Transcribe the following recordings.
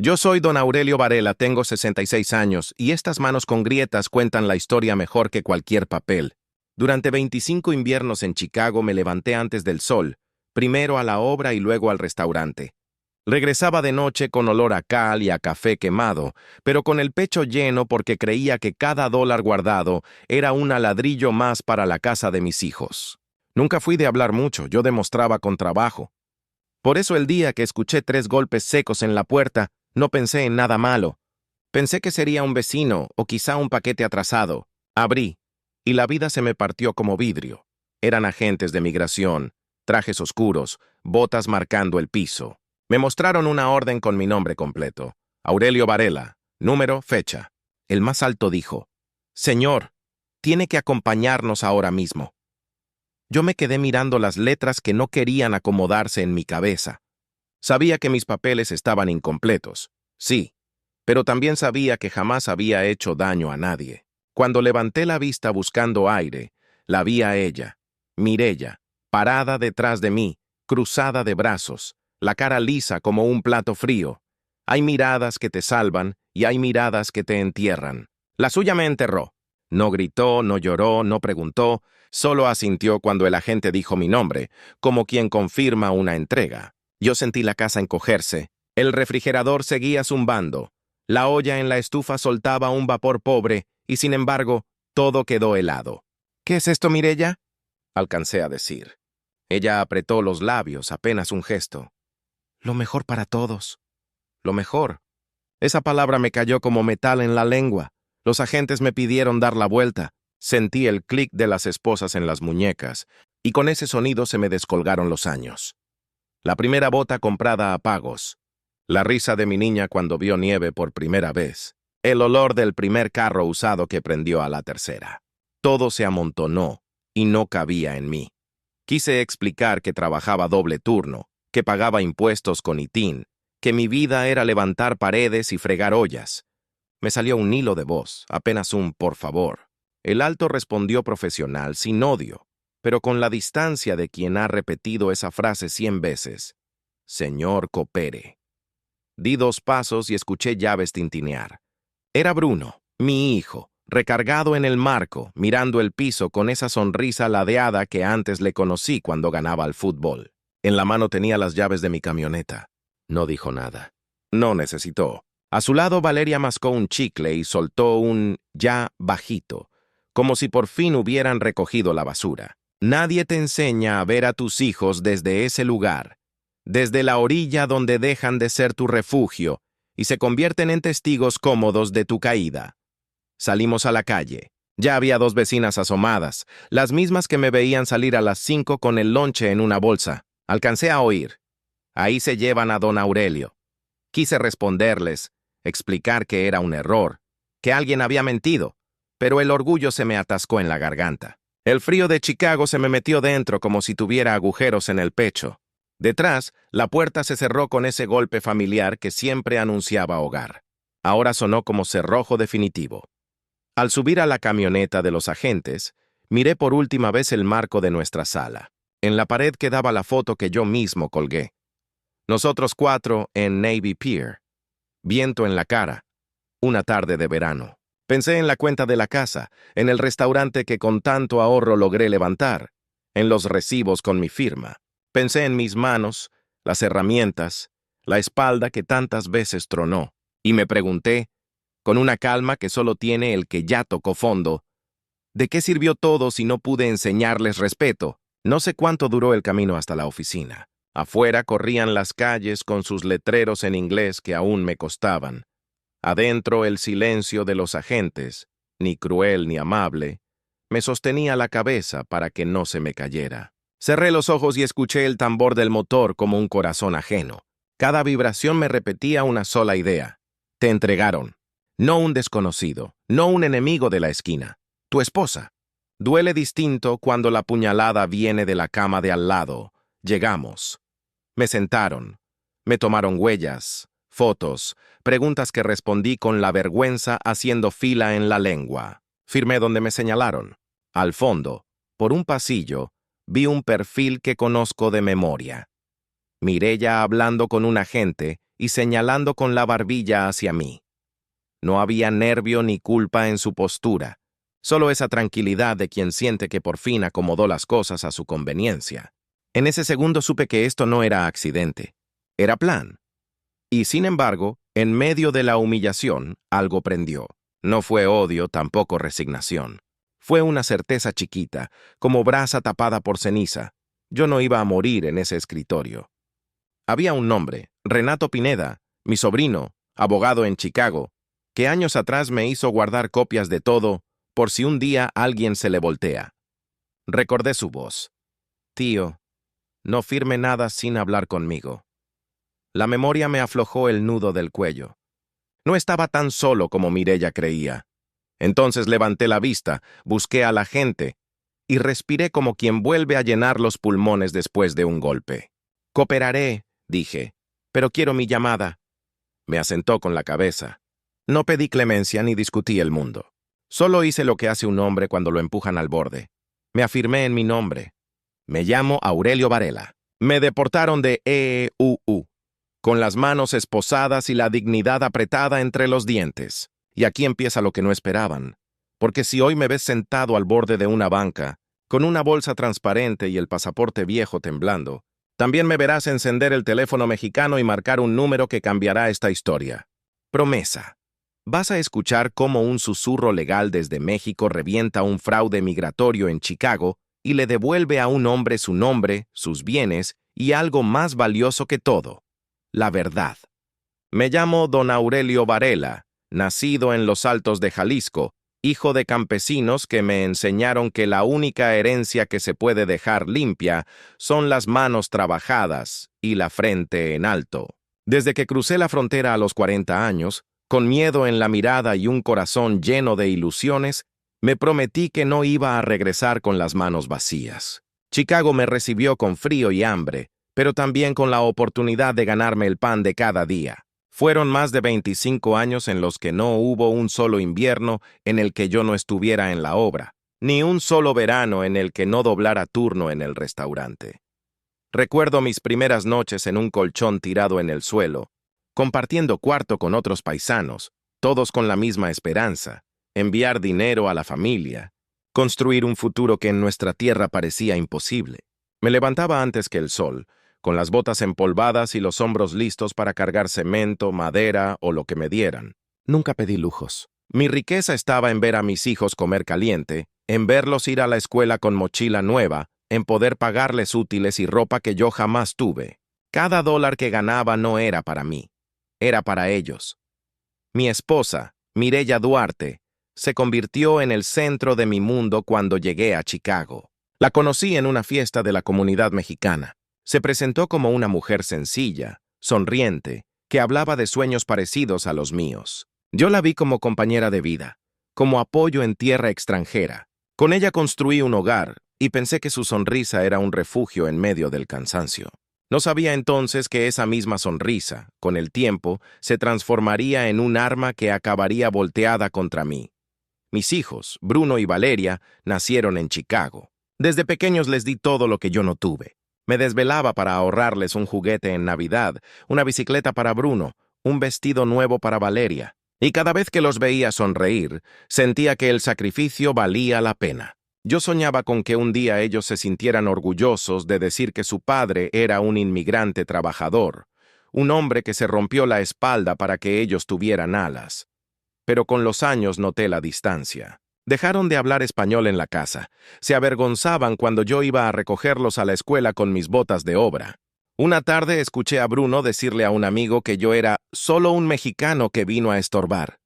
Yo soy don Aurelio Varela, tengo 66 años, y estas manos con grietas cuentan la historia mejor que cualquier papel. Durante 25 inviernos en Chicago me levanté antes del sol, primero a la obra y luego al restaurante. Regresaba de noche con olor a cal y a café quemado, pero con el pecho lleno porque creía que cada dólar guardado era un ladrillo más para la casa de mis hijos. Nunca fui de hablar mucho, yo demostraba con trabajo. Por eso el día que escuché 3 golpes secos en la puerta, no pensé en nada malo. Pensé que sería un vecino o quizá un paquete atrasado. Abrí, y la vida se me partió como vidrio. Eran agentes de migración, trajes oscuros, botas marcando el piso. Me mostraron una orden con mi nombre completo. Aurelio Varela, número, fecha. El más alto dijo: «Señor, tiene que acompañarnos ahora mismo». Yo me quedé mirando las letras que no querían acomodarse en mi cabeza. Sabía que mis papeles estaban incompletos, sí, pero también sabía que jamás había hecho daño a nadie. Cuando levanté la vista buscando aire, la vi a ella, Mireya, parada detrás de mí, cruzada de brazos, la cara lisa como un plato frío. Hay miradas que te salvan y hay miradas que te entierran. La suya me enterró. No gritó, no lloró, no preguntó, solo asintió cuando el agente dijo mi nombre, como quien confirma una entrega. Yo sentí la casa encogerse. El refrigerador seguía zumbando. La olla en la estufa soltaba un vapor pobre y, sin embargo, todo quedó helado. «¿Qué es esto, Mireya?», alcancé a decir. Ella apretó los labios, apenas un gesto. «Lo mejor para todos». Lo mejor. Esa palabra me cayó como metal en la lengua. Los agentes me pidieron dar la vuelta. Sentí el clic de las esposas en las muñecas, y con ese sonido se me descolgaron los años. La primera bota comprada a pagos. La risa de mi niña cuando vio nieve por primera vez. El olor del primer carro usado que prendió a la tercera. Todo se amontonó y no cabía en mí. Quise explicar que trabajaba doble turno, que pagaba impuestos con ITIN, que mi vida era levantar paredes y fregar ollas. Me salió un hilo de voz, apenas un «por favor». El alto respondió profesional, sin odio, pero con la distancia de quien ha repetido esa frase 100 veces. «Señor, coopere». Di 2 pasos y escuché llaves tintinear. Era Bruno, mi hijo, recargado en el marco, mirando el piso con esa sonrisa ladeada que antes le conocí cuando ganaba al fútbol. En la mano tenía las llaves de mi camioneta. No dijo nada. No necesitó. A su lado Valeria mascó un chicle y soltó un «ya» bajito, como si por fin hubieran recogido la basura. Nadie te enseña a ver a tus hijos desde ese lugar, desde la orilla donde dejan de ser tu refugio y se convierten en testigos cómodos de tu caída. Salimos a la calle. Ya había 2 vecinas asomadas, las mismas que me veían salir a las 5 con el lonche en una bolsa. Alcancé a oír: «Ahí se llevan a don Aurelio». Quise responderles, explicar que era un error, que alguien había mentido, pero el orgullo se me atascó en la garganta. El frío de Chicago se me metió dentro como si tuviera agujeros en el pecho. Detrás, la puerta se cerró con ese golpe familiar que siempre anunciaba hogar. Ahora sonó como cerrojo definitivo. Al subir a la camioneta de los agentes, miré por última vez el marco de nuestra sala. En la pared quedaba la foto que yo mismo colgué. Nosotros 4 en Navy Pier. Viento en la cara. Una tarde de verano. Pensé en la cuenta de la casa, en el restaurante que con tanto ahorro logré levantar, en los recibos con mi firma. Pensé en mis manos, las herramientas, la espalda que tantas veces tronó, y me pregunté, con una calma que solo tiene el que ya tocó fondo, ¿de qué sirvió todo si no pude enseñarles respeto? No sé cuánto duró el camino hasta la oficina. Afuera corrían las calles con sus letreros en inglés que aún me costaban. Adentro el silencio de los agentes, ni cruel ni amable, me sostenía la cabeza para que no se me cayera. Cerré los ojos y escuché el tambor del motor como un corazón ajeno. Cada vibración me repetía una sola idea. Te entregaron. No un desconocido, no un enemigo de la esquina. Tu esposa. Duele distinto cuando la puñalada viene de la cama de al lado. Llegamos. Me sentaron. Me tomaron huellas, fotos, preguntas que respondí con la vergüenza haciendo fila en la lengua. Firmé donde me señalaron. Al fondo, por un pasillo, vi un perfil que conozco de memoria. Mireya hablando con un agente y señalando con la barbilla hacia mí. No había nervio ni culpa en su postura, solo esa tranquilidad de quien siente que por fin acomodó las cosas a su conveniencia. En ese segundo supe que esto no era accidente, era plan. Y sin embargo, en medio de la humillación, algo prendió. No fue odio, tampoco resignación. Fue una certeza chiquita, como brasa tapada por ceniza. Yo no iba a morir en ese escritorio. Había un nombre, Renato Pineda, mi sobrino, abogado en Chicago, que años atrás me hizo guardar copias de todo por si un día alguien se le voltea. Recordé su voz. Tío, no firme nada sin hablar conmigo. La memoria me aflojó el nudo del cuello. No estaba tan solo como Mireya creía. Entonces levanté la vista, busqué a la gente y respiré como quien vuelve a llenar los pulmones después de un golpe. Cooperaré, dije, pero quiero mi llamada. Me asentó con la cabeza. No pedí clemencia ni discutí el mundo. Solo hice lo que hace un hombre cuando lo empujan al borde. Me afirmé en mi nombre. Me llamo Aurelio Varela. Me deportaron de EEUU, con las manos esposadas y la dignidad apretada entre los dientes. Y aquí empieza lo que no esperaban. Porque si hoy me ves sentado al borde de una banca, con una bolsa transparente y el pasaporte viejo temblando, también me verás encender el teléfono mexicano y marcar un número que cambiará esta historia. Promesa. Vas a escuchar cómo un susurro legal desde México revienta un fraude migratorio en Chicago y le devuelve a un hombre su nombre, sus bienes y algo más valioso que todo, la verdad. Me llamo Don Aurelio Varela, nacido en los Altos de Jalisco, hijo de campesinos que me enseñaron que la única herencia que se puede dejar limpia son las manos trabajadas y la frente en alto. Desde que crucé la frontera a los 40 años, con miedo en la mirada y un corazón lleno de ilusiones, me prometí que no iba a regresar con las manos vacías. Chicago me recibió con frío y hambre, pero también con la oportunidad de ganarme el pan de cada día. Fueron más de 25 años en los que no hubo un solo invierno en el que yo no estuviera en la obra, ni un solo verano en el que no doblara turno en el restaurante. Recuerdo mis primeras noches en un colchón tirado en el suelo, compartiendo cuarto con otros paisanos, todos con la misma esperanza, enviar dinero a la familia, construir un futuro que en nuestra tierra parecía imposible. Me levantaba antes que el sol, con las botas empolvadas y los hombros listos para cargar cemento, madera o lo que me dieran. Nunca pedí lujos. Mi riqueza estaba en ver a mis hijos comer caliente, en verlos ir a la escuela con mochila nueva, en poder pagarles útiles y ropa que yo jamás tuve. Cada dólar que ganaba no era para mí. Era para ellos. Mi esposa, Mireya Duarte, se convirtió en el centro de mi mundo cuando llegué a Chicago. La conocí en una fiesta de la comunidad mexicana. Se presentó como una mujer sencilla, sonriente, que hablaba de sueños parecidos a los míos. Yo la vi como compañera de vida, como apoyo en tierra extranjera. Con ella construí un hogar y pensé que su sonrisa era un refugio en medio del cansancio. No sabía entonces que esa misma sonrisa, con el tiempo, se transformaría en un arma que acabaría volteada contra mí. Mis hijos, Bruno y Valeria, nacieron en Chicago. Desde pequeños les di todo lo que yo no tuve. Me desvelaba para ahorrarles un juguete en Navidad, una bicicleta para Bruno, un vestido nuevo para Valeria. Y cada vez que los veía sonreír, sentía que el sacrificio valía la pena. Yo soñaba con que un día ellos se sintieran orgullosos de decir que su padre era un inmigrante trabajador, un hombre que se rompió la espalda para que ellos tuvieran alas. Pero con los años noté la distancia. Dejaron de hablar español en la casa. Se avergonzaban cuando yo iba a recogerlos a la escuela con mis botas de obra. Una tarde escuché a Bruno decirle a un amigo que yo era solo un mexicano que vino a estorbar.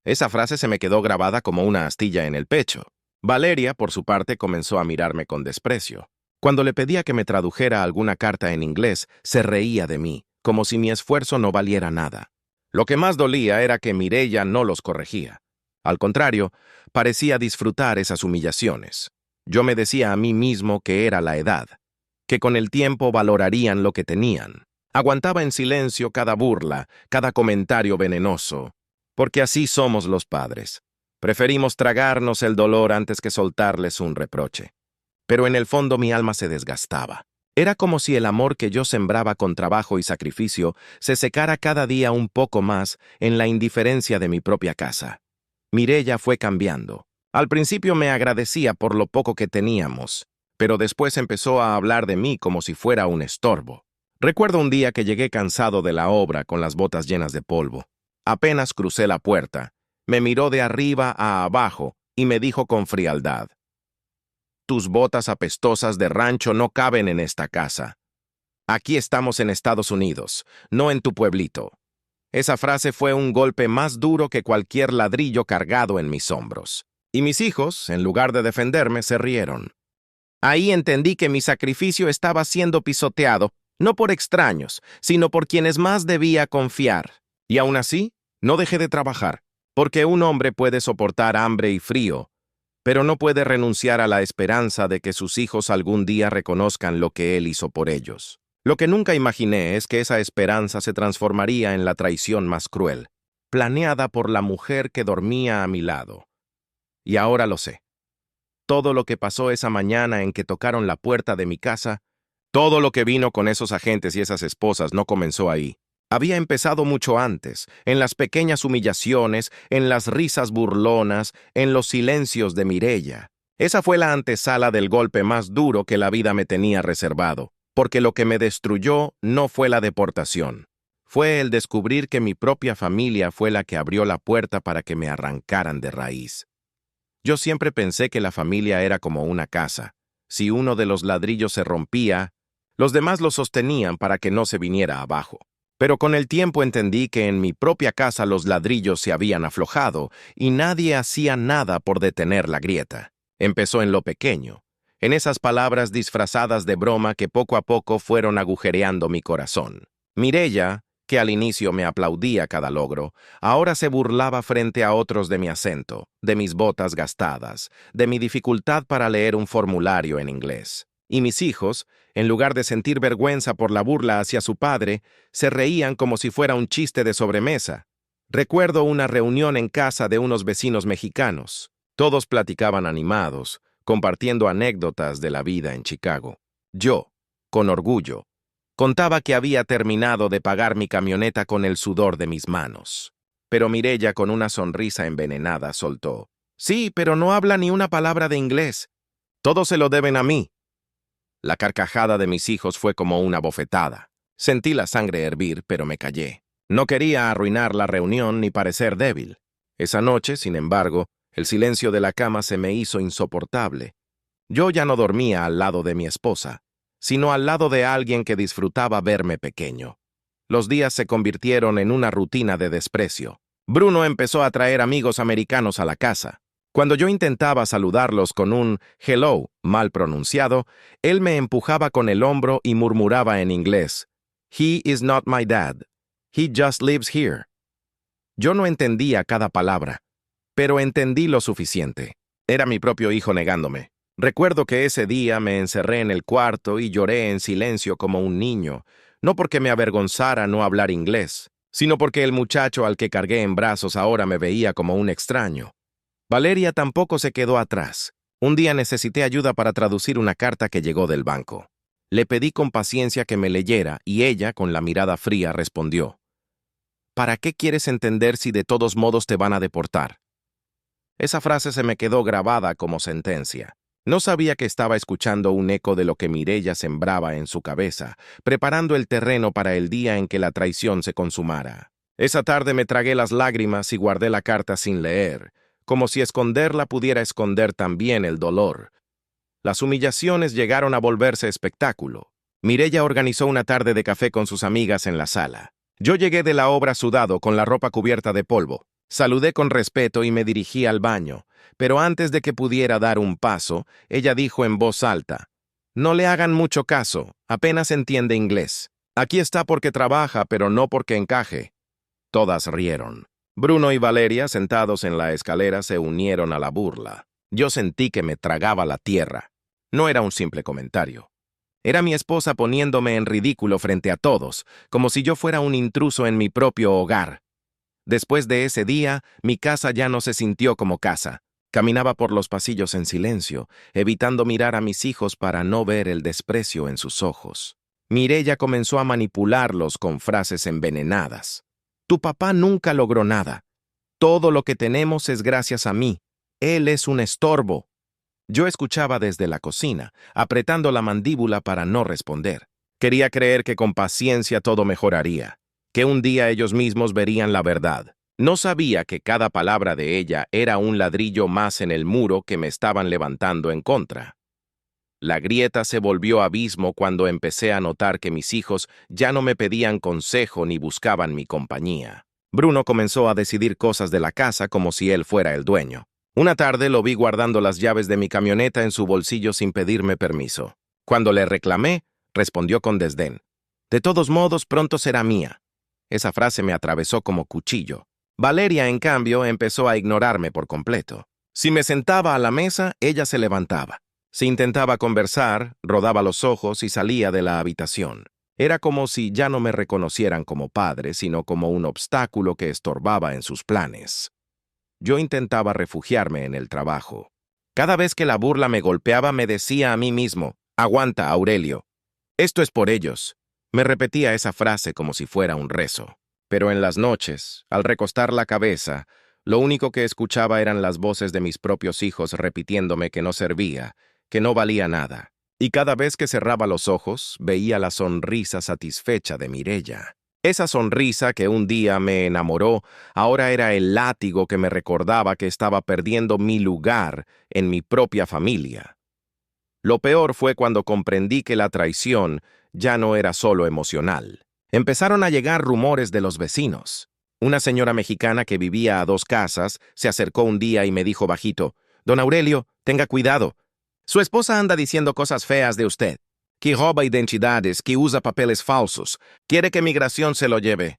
Esa frase se me quedó grabada como una astilla en el pecho. Valeria, por su parte, comenzó a mirarme con desprecio. Cuando le pedía que me tradujera alguna carta en inglés, se reía de mí, como si mi esfuerzo no valiera nada. Lo que más dolía era que Mireya no los corregía. Al contrario, parecía disfrutar esas humillaciones. Yo me decía a mí mismo que era la edad, que con el tiempo valorarían lo que tenían. Aguantaba en silencio cada burla, cada comentario venenoso, porque así somos los padres. Preferimos tragarnos el dolor antes que soltarles un reproche. Pero en el fondo mi alma se desgastaba. Era como si el amor que yo sembraba con trabajo y sacrificio se secara cada día un poco más en la indiferencia de mi propia casa. Mireya fue cambiando. Al principio me agradecía por lo poco que teníamos, pero después empezó a hablar de mí como si fuera un estorbo. Recuerdo un día que llegué cansado de la obra con las botas llenas de polvo. Apenas crucé la puerta, me miró de arriba a abajo y me dijo con frialdad: «Tus botas apestosas de rancho no caben en esta casa. Aquí estamos en Estados Unidos, no en tu pueblito». Esa frase fue un golpe más duro que cualquier ladrillo cargado en mis hombros. Y mis hijos, en lugar de defenderme, se rieron. Ahí entendí que mi sacrificio estaba siendo pisoteado, no por extraños, sino por quienes más debía confiar. Y aún así, no dejé de trabajar, porque un hombre puede soportar hambre y frío, pero no puede renunciar a la esperanza de que sus hijos algún día reconozcan lo que él hizo por ellos. Lo que nunca imaginé es que esa esperanza se transformaría en la traición más cruel, planeada por la mujer que dormía a mi lado. Y ahora lo sé. Todo lo que pasó esa mañana en que tocaron la puerta de mi casa, todo lo que vino con esos agentes y esas esposas no comenzó ahí. Había empezado mucho antes, en las pequeñas humillaciones, en las risas burlonas, en los silencios de Mireya. Esa fue la antesala del golpe más duro que la vida me tenía reservado, porque lo que me destruyó no fue la deportación. Fue el descubrir que mi propia familia fue la que abrió la puerta para que me arrancaran de raíz. Yo siempre pensé que la familia era como una casa. Si uno de los ladrillos se rompía, los demás lo sostenían para que no se viniera abajo. Pero con el tiempo entendí que en mi propia casa los ladrillos se habían aflojado y nadie hacía nada por detener la grieta. Empezó en lo pequeño, en esas palabras disfrazadas de broma que poco a poco fueron agujereando mi corazón. Mireya, que al inicio me aplaudía cada logro, ahora se burlaba frente a otros de mi acento, de mis botas gastadas, de mi dificultad para leer un formulario en inglés. Y mis hijos, en lugar de sentir vergüenza por la burla hacia su padre, se reían como si fuera un chiste de sobremesa. Recuerdo una reunión en casa de unos vecinos mexicanos. Todos platicaban animados, compartiendo anécdotas de la vida en Chicago. Yo, con orgullo, contaba que había terminado de pagar mi camioneta con el sudor de mis manos. Pero Mireya, con una sonrisa envenenada, soltó: «Sí, pero no habla ni una palabra de inglés. Todo se lo deben a mí». La carcajada de mis hijos fue como una bofetada. Sentí la sangre hervir, pero me callé. No quería arruinar la reunión ni parecer débil. Esa noche, sin embargo, el silencio de la cama se me hizo insoportable. Yo ya no dormía al lado de mi esposa, sino al lado de alguien que disfrutaba verme pequeño. Los días se convirtieron en una rutina de desprecio. Bruno empezó a traer amigos americanos a la casa. Cuando yo intentaba saludarlos con un hello mal pronunciado, él me empujaba con el hombro y murmuraba en inglés: «He is not my dad. He just lives here». Yo no entendía cada palabra, pero entendí lo suficiente. Era mi propio hijo negándome. Recuerdo que ese día me encerré en el cuarto y lloré en silencio como un niño, no porque me avergonzara no hablar inglés, sino porque el muchacho al que cargué en brazos ahora me veía como un extraño. Valeria tampoco se quedó atrás. Un día necesité ayuda para traducir una carta que llegó del banco. Le pedí con paciencia que me leyera y ella, con la mirada fría, respondió: «¿Para qué quieres entender si de todos modos te van a deportar?». Esa frase se me quedó grabada como sentencia. No sabía que estaba escuchando un eco de lo que Mireya sembraba en su cabeza, preparando el terreno para el día en que la traición se consumara. Esa tarde me tragué las lágrimas y guardé la carta sin leer, como si esconderla pudiera esconder también el dolor. Las humillaciones llegaron a volverse espectáculo. Mireya organizó una tarde de café con sus amigas en la sala. Yo llegué de la obra sudado, con la ropa cubierta de polvo. Saludé con respeto y me dirigí al baño, pero antes de que pudiera dar un paso, ella dijo en voz alta: «No le hagan mucho caso, apenas entiende inglés. Aquí está porque trabaja, pero no porque encaje». Todas rieron. Bruno y Valeria, sentados en la escalera, se unieron a la burla. Yo sentí que me tragaba la tierra. No era un simple comentario. Era mi esposa poniéndome en ridículo frente a todos, como si yo fuera un intruso en mi propio hogar. Después de ese día, mi casa ya no se sintió como casa. Caminaba por los pasillos en silencio, evitando mirar a mis hijos para no ver el desprecio en sus ojos. Mireya comenzó a manipularlos con frases envenenadas. Tu papá nunca logró nada. Todo lo que tenemos es gracias a mí. Él es un estorbo. Yo escuchaba desde la cocina, apretando la mandíbula para no responder. Quería creer que con paciencia todo mejoraría, que un día ellos mismos verían la verdad. No sabía que cada palabra de ella era un ladrillo más en el muro que me estaban levantando en contra. La grieta se volvió abismo cuando empecé a notar que mis hijos ya no me pedían consejo ni buscaban mi compañía. Bruno comenzó a decidir cosas de la casa como si él fuera el dueño. Una tarde lo vi guardando las llaves de mi camioneta en su bolsillo sin pedirme permiso. Cuando le reclamé, respondió con desdén. De todos modos, pronto será mía. Esa frase me atravesó como cuchillo. Valeria, en cambio, empezó a ignorarme por completo. Si me sentaba a la mesa, ella se levantaba. Si intentaba conversar, rodaba los ojos y salía de la habitación. Era como si ya no me reconocieran como padre, sino como un obstáculo que estorbaba en sus planes. Yo intentaba refugiarme en el trabajo. Cada vez que la burla me golpeaba, me decía a mí mismo, «Aguanta, Aurelio. Esto es por ellos». Me repetía esa frase como si fuera un rezo. Pero en las noches, al recostar la cabeza, lo único que escuchaba eran las voces de mis propios hijos repitiéndome que no servía, que no valía nada. Y cada vez que cerraba los ojos, veía la sonrisa satisfecha de Mireya. Esa sonrisa que un día me enamoró, ahora era el látigo que me recordaba que estaba perdiendo mi lugar en mi propia familia. Lo peor fue cuando comprendí que la traición ya no era solo emocional. Empezaron a llegar rumores de los vecinos. Una señora mexicana que vivía a 2 casas se acercó un día y me dijo bajito, «Don Aurelio, tenga cuidado. Su esposa anda diciendo cosas feas de usted, que roba identidades, que usa papeles falsos, quiere que migración se lo lleve».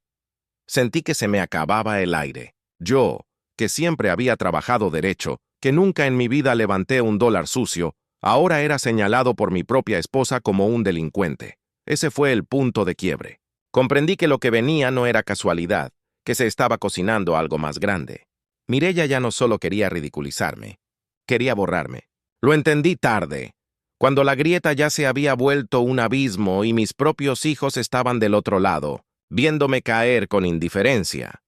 Sentí que se me acababa el aire. Yo, que siempre había trabajado derecho, que nunca en mi vida levanté $1 sucio, ahora era señalado por mi propia esposa como un delincuente. Ese fue el punto de quiebre. Comprendí que lo que venía no era casualidad, que se estaba cocinando algo más grande. Mireya ya no solo quería ridiculizarme, quería borrarme. Lo entendí tarde, cuando la grieta ya se había vuelto un abismo y mis propios hijos estaban del otro lado, viéndome caer con indiferencia.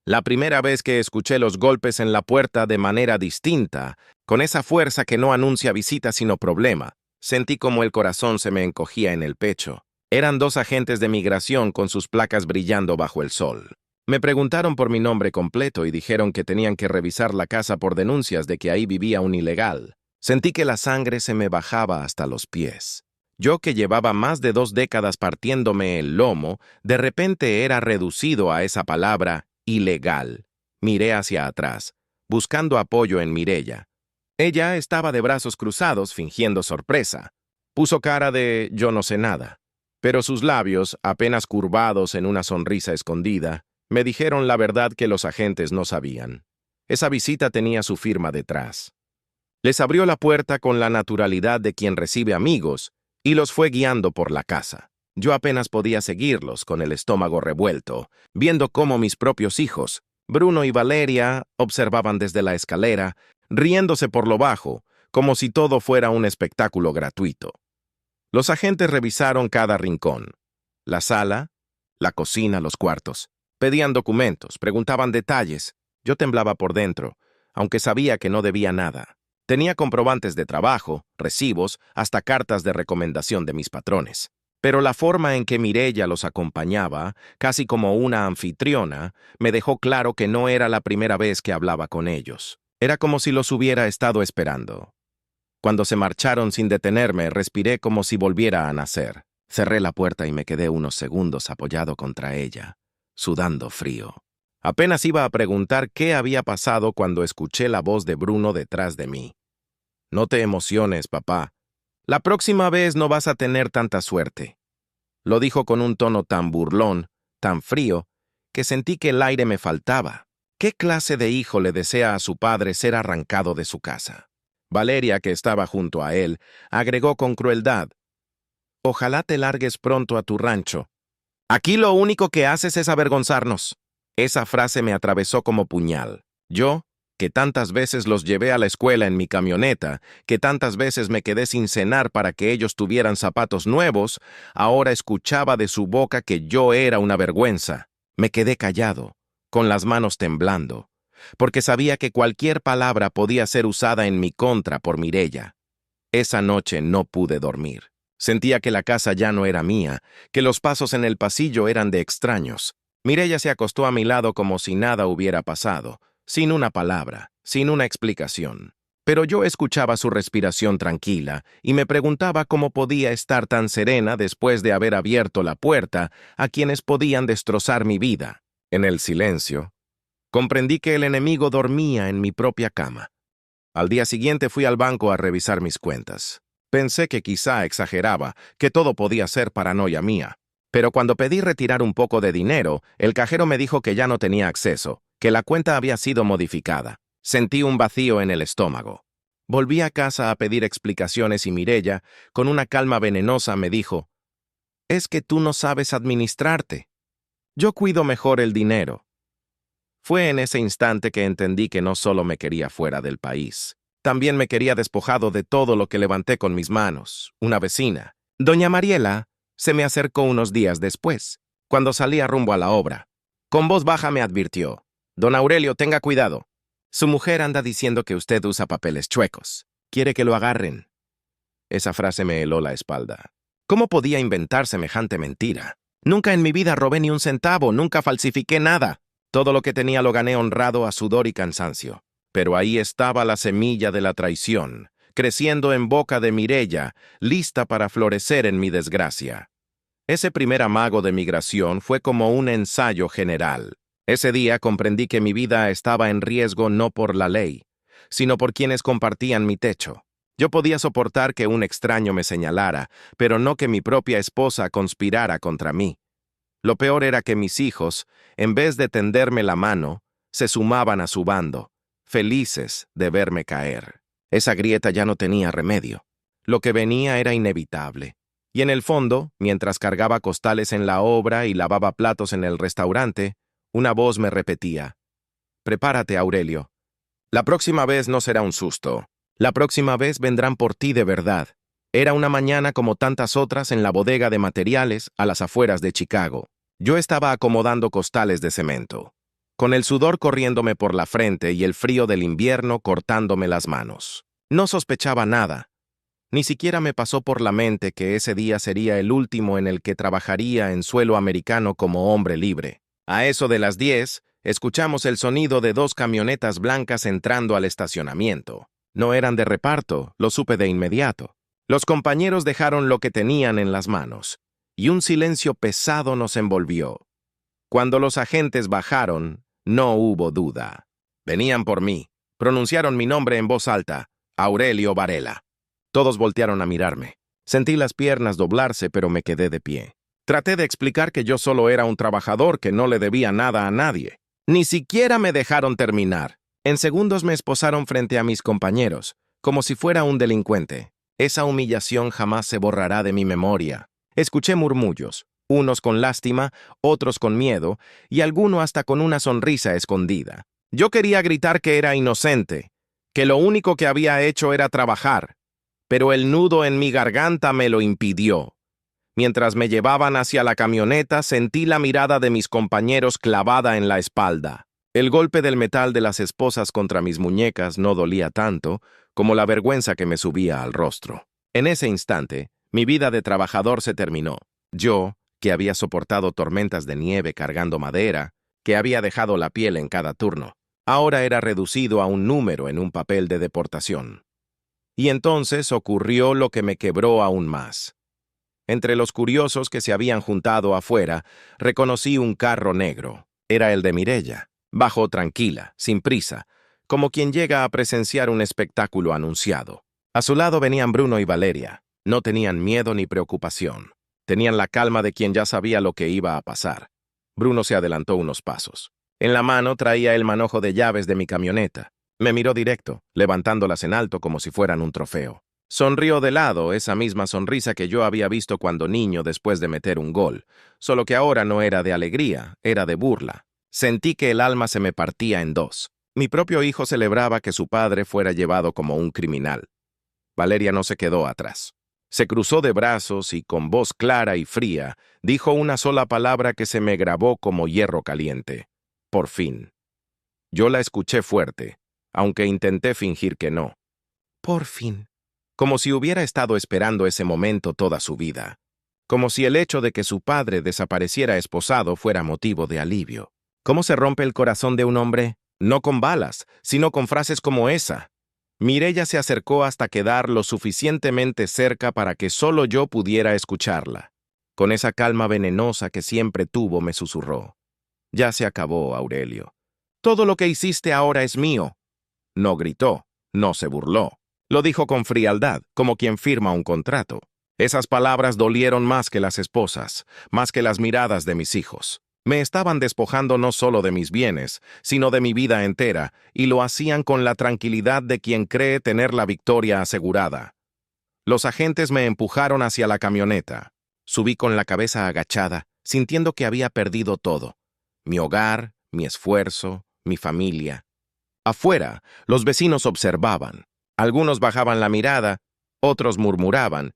La primera vez que escuché los golpes en la puerta de manera distinta, con esa fuerza que no anuncia visita sino problema, sentí como el corazón se me encogía en el pecho. Eran 2 agentes de migración con sus placas brillando bajo el sol. Me preguntaron por mi nombre completo y dijeron que tenían que revisar la casa por denuncias de que ahí vivía un ilegal. Sentí que la sangre se me bajaba hasta los pies. Yo, que llevaba más de 2 décadas partiéndome el lomo, de repente era reducido a esa palabra ilegal. Miré hacia atrás, buscando apoyo en Mireya. Ella estaba de brazos cruzados, fingiendo sorpresa. Puso cara de yo no sé nada. Pero sus labios, apenas curvados en una sonrisa escondida, me dijeron la verdad que los agentes no sabían. Esa visita tenía su firma detrás. Les abrió la puerta con la naturalidad de quien recibe amigos y los fue guiando por la casa. Yo apenas podía seguirlos con el estómago revuelto, viendo cómo mis propios hijos, Bruno y Valeria, observaban desde la escalera, riéndose por lo bajo, como si todo fuera un espectáculo gratuito. Los agentes revisaron cada rincón, la sala, la cocina, los cuartos. Pedían documentos, preguntaban detalles. Yo temblaba por dentro, aunque sabía que no debía nada. Tenía comprobantes de trabajo, recibos, hasta cartas de recomendación de mis patrones. Pero la forma en que Mireya los acompañaba, casi como una anfitriona, me dejó claro que no era la primera vez que hablaba con ellos. Era como si los hubiera estado esperando. Cuando se marcharon sin detenerme, respiré como si volviera a nacer. Cerré la puerta y me quedé unos segundos apoyado contra ella, sudando frío. Apenas iba a preguntar qué había pasado cuando escuché la voz de Bruno detrás de mí. «No te emociones, papá. La próxima vez no vas a tener tanta suerte». Lo dijo con un tono tan burlón, tan frío, que sentí que el aire me faltaba. ¿Qué clase de hijo le desea a su padre ser arrancado de su casa? Valeria, que estaba junto a él, agregó con crueldad: «Ojalá te largues pronto a tu rancho. Aquí lo único que haces es avergonzarnos». Esa frase me atravesó como puñal. Yo, que tantas veces los llevé a la escuela en mi camioneta, que tantas veces me quedé sin cenar para que ellos tuvieran zapatos nuevos, ahora escuchaba de su boca que yo era una vergüenza. Me quedé callado, con las manos temblando, porque sabía que cualquier palabra podía ser usada en mi contra por Mireya. Esa noche no pude dormir. Sentía que la casa ya no era mía, que los pasos en el pasillo eran de extraños. Mireya se acostó a mi lado como si nada hubiera pasado, sin una palabra, sin una explicación. Pero yo escuchaba su respiración tranquila y me preguntaba cómo podía estar tan serena después de haber abierto la puerta a quienes podían destrozar mi vida. En el silencio, comprendí que el enemigo dormía en mi propia cama. Al día siguiente fui al banco a revisar mis cuentas. Pensé que quizá exageraba, que todo podía ser paranoia mía. Pero cuando pedí retirar un poco de dinero, el cajero me dijo que ya no tenía acceso, que la cuenta había sido modificada. Sentí un vacío en el estómago. Volví a casa a pedir explicaciones y Mireya, con una calma venenosa, me dijo: «Es que tú no sabes administrarte. Yo cuido mejor el dinero». Fue en ese instante que entendí que no solo me quería fuera del país, también me quería despojado de todo lo que levanté con mis manos. Una vecina, doña Mariela, se me acercó unos días después, cuando salía rumbo a la obra. Con voz baja me advirtió: «Don Aurelio, tenga cuidado. Su mujer anda diciendo que usted usa papeles chuecos. Quiere que lo agarren». Esa frase me heló la espalda. ¿Cómo podía inventar semejante mentira? Nunca en mi vida robé ni un centavo, nunca falsifiqué nada. Todo lo que tenía lo gané honrado a sudor y cansancio. Pero ahí estaba la semilla de la traición, creciendo en boca de Mireya, lista para florecer en mi desgracia. Ese primer amago de migración fue como un ensayo general. Ese día comprendí que mi vida estaba en riesgo no por la ley, sino por quienes compartían mi techo. Yo podía soportar que un extraño me señalara, pero no que mi propia esposa conspirara contra mí. Lo peor era que mis hijos, en vez de tenderme la mano, se sumaban a su bando, felices de verme caer. Esa grieta ya no tenía remedio. Lo que venía era inevitable. Y en el fondo, mientras cargaba costales en la obra y lavaba platos en el restaurante, una voz me repetía: «Prepárate, Aurelio. La próxima vez no será un susto. La próxima vez vendrán por ti de verdad». Era una mañana como tantas otras en la bodega de materiales a las afueras de Chicago. Yo estaba acomodando costales de cemento, con el sudor corriéndome por la frente y el frío del invierno cortándome las manos. No sospechaba nada. Ni siquiera me pasó por la mente que ese día sería el último en el que trabajaría en suelo americano como hombre libre. A eso de las 10, escuchamos el sonido de 2 camionetas blancas entrando al estacionamiento. No eran de reparto, lo supe de inmediato. Los compañeros dejaron lo que tenían en las manos, y un silencio pesado nos envolvió. Cuando los agentes bajaron, no hubo duda. Venían por mí. Pronunciaron mi nombre en voz alta: Aurelio Varela. Todos voltearon a mirarme. Sentí las piernas doblarse, pero me quedé de pie. Traté de explicar que yo solo era un trabajador que no le debía nada a nadie. Ni siquiera me dejaron terminar. En segundos me esposaron frente a mis compañeros, como si fuera un delincuente. Esa humillación jamás se borrará de mi memoria. Escuché murmullos, unos con lástima, otros con miedo, y alguno hasta con una sonrisa escondida. Yo quería gritar que era inocente, que lo único que había hecho era trabajar, pero el nudo en mi garganta me lo impidió. Mientras me llevaban hacia la camioneta, sentí la mirada de mis compañeros clavada en la espalda. El golpe del metal de las esposas contra mis muñecas no dolía tanto como la vergüenza que me subía al rostro. En ese instante, mi vida de trabajador se terminó. Yo, que había soportado tormentas de nieve cargando madera, que había dejado la piel en cada turno, ahora era reducido a un número en un papel de deportación. Y entonces ocurrió lo que me quebró aún más. Entre los curiosos que se habían juntado afuera, reconocí un carro negro. Era el de Mireya. Bajó tranquila, sin prisa, como quien llega a presenciar un espectáculo anunciado. A su lado venían Bruno y Valeria. No tenían miedo ni preocupación. Tenían la calma de quien ya sabía lo que iba a pasar. Bruno se adelantó unos pasos. En la mano traía el manojo de llaves de mi camioneta. Me miró directo, levantándolas en alto como si fueran un trofeo. Sonrió de lado, esa misma sonrisa que yo había visto cuando niño después de meter un gol, solo que ahora no era de alegría, era de burla. Sentí que el alma se me partía en dos. Mi propio hijo celebraba que su padre fuera llevado como un criminal. Valeria no se quedó atrás. Se cruzó de brazos y con voz clara y fría dijo una sola palabra que se me grabó como hierro caliente. Por fin. Yo la escuché fuerte, aunque intenté fingir que no. Por fin. Como si hubiera estado esperando ese momento toda su vida. Como si el hecho de que su padre desapareciera esposado fuera motivo de alivio. ¿Cómo se rompe el corazón de un hombre? No con balas, sino con frases como esa. Mireya se acercó hasta quedar lo suficientemente cerca para que solo yo pudiera escucharla. Con esa calma venenosa que siempre tuvo, me susurró. Ya se acabó, Aurelio. Todo lo que hiciste ahora es mío. No gritó, no se burló. Lo dijo con frialdad, como quien firma un contrato. Esas palabras dolieron más que las esposas, más que las miradas de mis hijos. Me estaban despojando no solo de mis bienes, sino de mi vida entera, y lo hacían con la tranquilidad de quien cree tener la victoria asegurada. Los agentes me empujaron hacia la camioneta. Subí con la cabeza agachada, sintiendo que había perdido todo. Mi hogar, mi esfuerzo, mi familia. Afuera, los vecinos observaban. Algunos bajaban la mirada, otros murmuraban,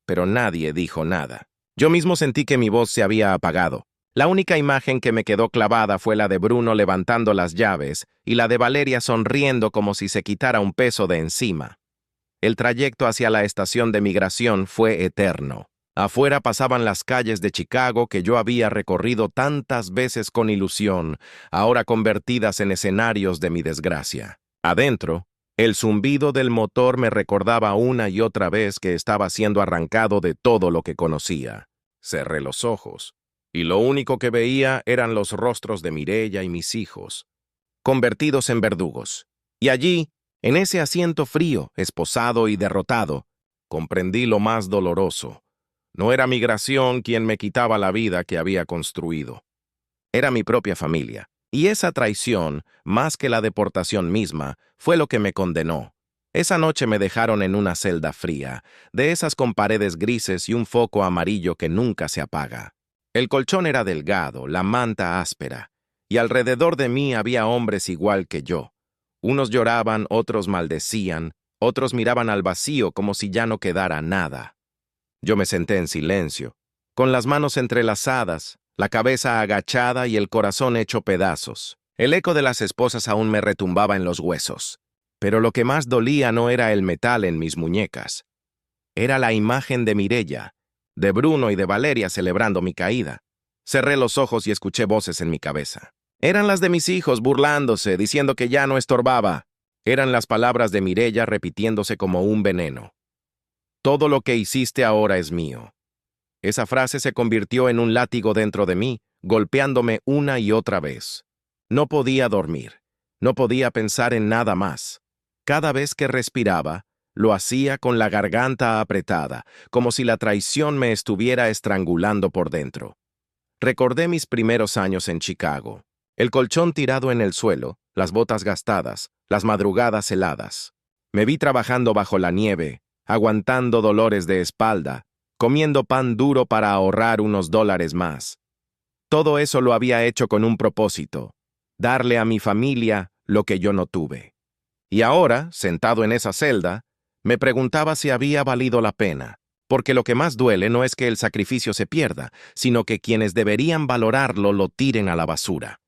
pero nadie dijo nada. Yo mismo sentí que mi voz se había apagado. La única imagen que me quedó clavada fue la de Bruno levantando las llaves y la de Valeria sonriendo como si se quitara un peso de encima. El trayecto hacia la estación de migración fue eterno. Afuera pasaban las calles de Chicago que yo había recorrido tantas veces con ilusión, ahora convertidas en escenarios de mi desgracia. Adentro, el zumbido del motor me recordaba una y otra vez que estaba siendo arrancado de todo lo que conocía. Cerré los ojos, y lo único que veía eran los rostros de Mireya y mis hijos, convertidos en verdugos. Y allí, en ese asiento frío, esposado y derrotado, comprendí lo más doloroso. No era migración quien me quitaba la vida que había construido. Era mi propia familia. Y esa traición, más que la deportación misma, fue lo que me condenó. Esa noche me dejaron en una celda fría, de esas con paredes grises y un foco amarillo que nunca se apaga. El colchón era delgado, la manta áspera, y alrededor de mí había hombres igual que yo. Unos lloraban, otros maldecían, otros miraban al vacío como si ya no quedara nada. Yo me senté en silencio, con las manos entrelazadas, la cabeza agachada y el corazón hecho pedazos. El eco de las esposas aún me retumbaba en los huesos. Pero lo que más dolía no era el metal en mis muñecas. Era la imagen de Mireya, de Bruno y de Valeria celebrando mi caída. Cerré los ojos y escuché voces en mi cabeza. Eran las de mis hijos burlándose, diciendo que ya no estorbaba. Eran las palabras de Mireya repitiéndose como un veneno. Todo lo que hiciste ahora es mío. Esa frase se convirtió en un látigo dentro de mí, golpeándome una y otra vez. No podía dormir. No podía pensar en nada más. Cada vez que respiraba, lo hacía con la garganta apretada, como si la traición me estuviera estrangulando por dentro. Recordé mis primeros años en Chicago. El colchón tirado en el suelo, las botas gastadas, las madrugadas heladas. Me vi trabajando bajo la nieve, aguantando dolores de espalda, comiendo pan duro para ahorrar unos dólares más. Todo eso lo había hecho con un propósito, darle a mi familia lo que yo no tuve. Y ahora, sentado en esa celda, me preguntaba si había valido la pena, porque lo que más duele no es que el sacrificio se pierda, sino que quienes deberían valorarlo lo tiren a la basura.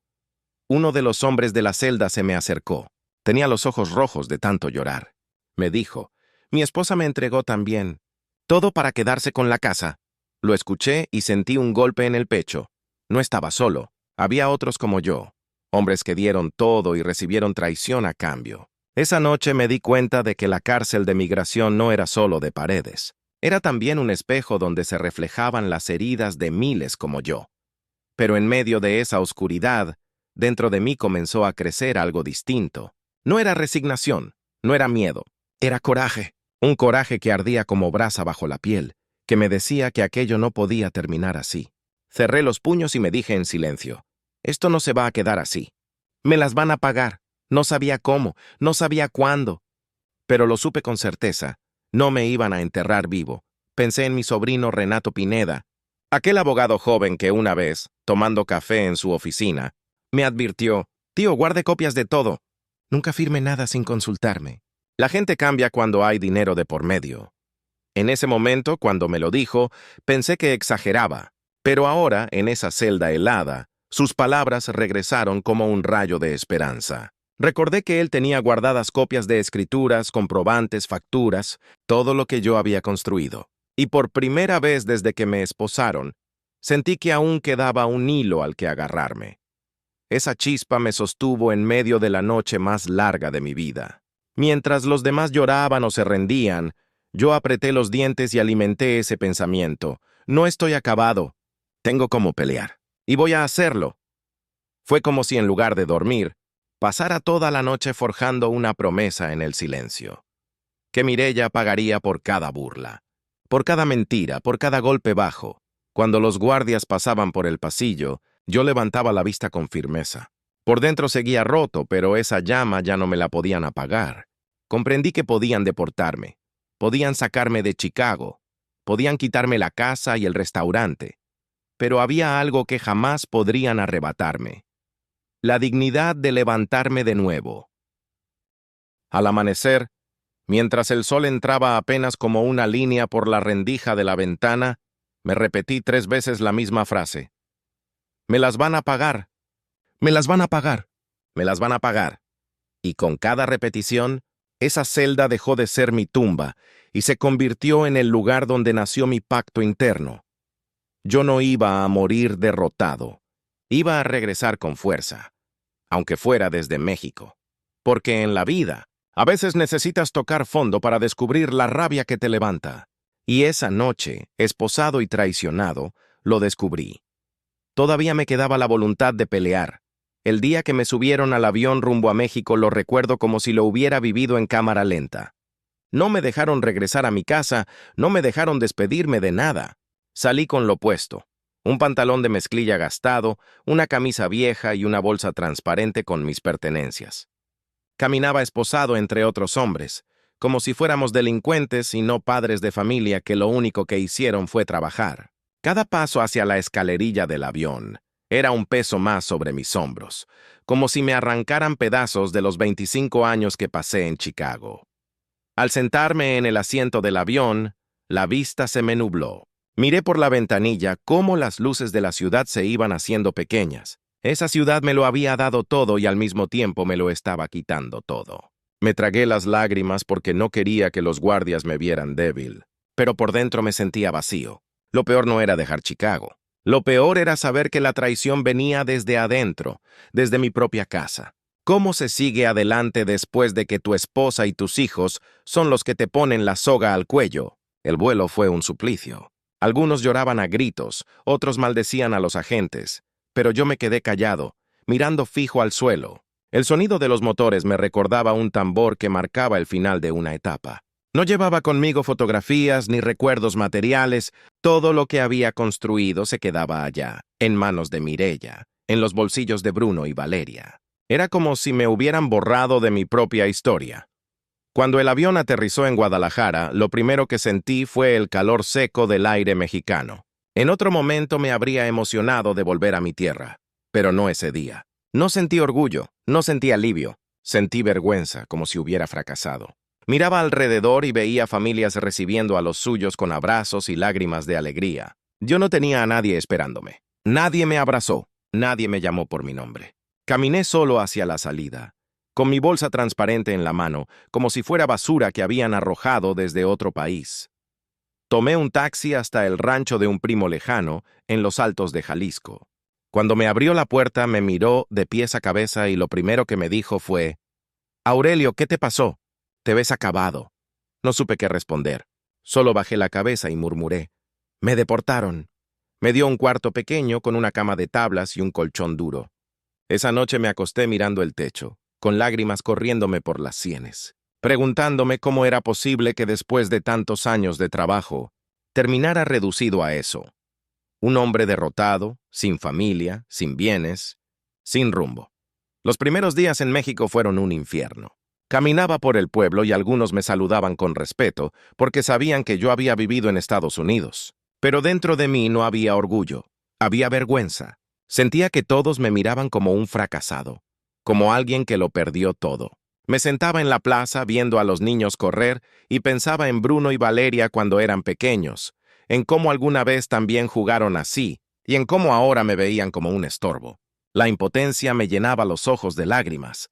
Uno de los hombres de la celda se me acercó. Tenía los ojos rojos de tanto llorar. Me dijo, mi esposa me entregó también. Todo para quedarse con la casa. Lo escuché y sentí un golpe en el pecho. No estaba solo. Había otros como yo. Hombres que dieron todo y recibieron traición a cambio. Esa noche me di cuenta de que la cárcel de migración no era solo de paredes. Era también un espejo donde se reflejaban las heridas de miles como yo. Pero en medio de esa oscuridad, dentro de mí comenzó a crecer algo distinto. No era resignación, no era miedo, era coraje. Un coraje que ardía como brasa bajo la piel, que me decía que aquello no podía terminar así. Cerré los puños y me dije en silencio, esto no se va a quedar así. Me las van a pagar. No sabía cómo, no sabía cuándo. Pero lo supe con certeza, no me iban a enterrar vivo. Pensé en mi sobrino Renato Pineda, aquel abogado joven que una vez, tomando café en su oficina, me advirtió, tío, guarde copias de todo. Nunca firme nada sin consultarme. La gente cambia cuando hay dinero de por medio. En ese momento, cuando me lo dijo, pensé que exageraba, pero ahora, en esa celda helada, sus palabras regresaron como un rayo de esperanza. Recordé que él tenía guardadas copias de escrituras, comprobantes, facturas, todo lo que yo había construido. Y por primera vez desde que me esposaron, sentí que aún quedaba un hilo al que agarrarme. Esa chispa me sostuvo en medio de la noche más larga de mi vida. Mientras los demás lloraban o se rendían, yo apreté los dientes y alimenté ese pensamiento. No estoy acabado. Tengo cómo pelear. Y voy a hacerlo. Fue como si en lugar de dormir, pasara toda la noche forjando una promesa en el silencio. Que Mireya pagaría por cada burla, por cada mentira, por cada golpe bajo. Cuando los guardias pasaban por el pasillo, yo levantaba la vista con firmeza. Por dentro seguía roto, pero esa llama ya no me la podían apagar. Comprendí que podían deportarme. Podían sacarme de Chicago. Podían quitarme la casa y el restaurante. Pero había algo que jamás podrían arrebatarme. La dignidad de levantarme de nuevo. Al amanecer, mientras el sol entraba apenas como una línea por la rendija de la ventana, me repetí 3 veces la misma frase. Me las van a pagar. Me las van a pagar. Me las van a pagar. Y con cada repetición, esa celda dejó de ser mi tumba y se convirtió en el lugar donde nació mi pacto interno. Yo no iba a morir derrotado. Iba a regresar con fuerza, aunque fuera desde México. Porque en la vida, a veces necesitas tocar fondo para descubrir la rabia que te levanta. Y esa noche, esposado y traicionado, lo descubrí. Todavía me quedaba la voluntad de pelear. El día que me subieron al avión rumbo a México lo recuerdo como si lo hubiera vivido en cámara lenta. No me dejaron regresar a mi casa, no me dejaron despedirme de nada. Salí con lo puesto. Un pantalón de mezclilla gastado, una camisa vieja y una bolsa transparente con mis pertenencias. Caminaba esposado entre otros hombres, como si fuéramos delincuentes y no padres de familia que lo único que hicieron fue trabajar. Cada paso hacia la escalerilla del avión era un peso más sobre mis hombros, como si me arrancaran pedazos de los 25 años que pasé en Chicago. Al sentarme en el asiento del avión, la vista se me nubló. Miré por la ventanilla cómo las luces de la ciudad se iban haciendo pequeñas. Esa ciudad me lo había dado todo y al mismo tiempo me lo estaba quitando todo. Me tragué las lágrimas porque no quería que los guardias me vieran débil, pero por dentro me sentía vacío. Lo peor no era dejar Chicago. Lo peor era saber que la traición venía desde adentro, desde mi propia casa. ¿Cómo se sigue adelante después de que tu esposa y tus hijos son los que te ponen la soga al cuello? El vuelo fue un suplicio. Algunos lloraban a gritos, otros maldecían a los agentes, pero yo me quedé callado, mirando fijo al suelo. El sonido de los motores me recordaba un tambor que marcaba el final de una etapa. No llevaba conmigo fotografías ni recuerdos materiales, todo lo que había construido se quedaba allá, en manos de Mireya, en los bolsillos de Bruno y Valeria. Era como si me hubieran borrado de mi propia historia. Cuando el avión aterrizó en Guadalajara, lo primero que sentí fue el calor seco del aire mexicano. En otro momento me habría emocionado de volver a mi tierra, pero no ese día. No sentí orgullo, no sentí alivio, sentí vergüenza, como si hubiera fracasado. Miraba alrededor y veía familias recibiendo a los suyos con abrazos y lágrimas de alegría. Yo no tenía a nadie esperándome. Nadie me abrazó, nadie me llamó por mi nombre. Caminé solo hacia la salida, con mi bolsa transparente en la mano, como si fuera basura que habían arrojado desde otro país. Tomé un taxi hasta el rancho de un primo lejano, en los Altos de Jalisco. Cuando me abrió la puerta, me miró de pies a cabeza y lo primero que me dijo fue: «Aurelio, ¿qué te pasó? Te ves acabado». No supe qué responder. Solo bajé la cabeza y murmuré: «Me deportaron». Me dio un cuarto pequeño con una cama de tablas y un colchón duro. Esa noche me acosté mirando el techo, con lágrimas corriéndome por las sienes, preguntándome cómo era posible que después de tantos años de trabajo, terminara reducido a eso. Un hombre derrotado, sin familia, sin bienes, sin rumbo. Los primeros días en México fueron un infierno. Caminaba por el pueblo y algunos me saludaban con respeto porque sabían que yo había vivido en Estados Unidos. Pero dentro de mí no había orgullo, había vergüenza. Sentía que todos me miraban como un fracasado, como alguien que lo perdió todo. Me sentaba en la plaza viendo a los niños correr y pensaba en Bruno y Valeria cuando eran pequeños, en cómo alguna vez también jugaron así y en cómo ahora me veían como un estorbo. La impotencia me llenaba los ojos de lágrimas.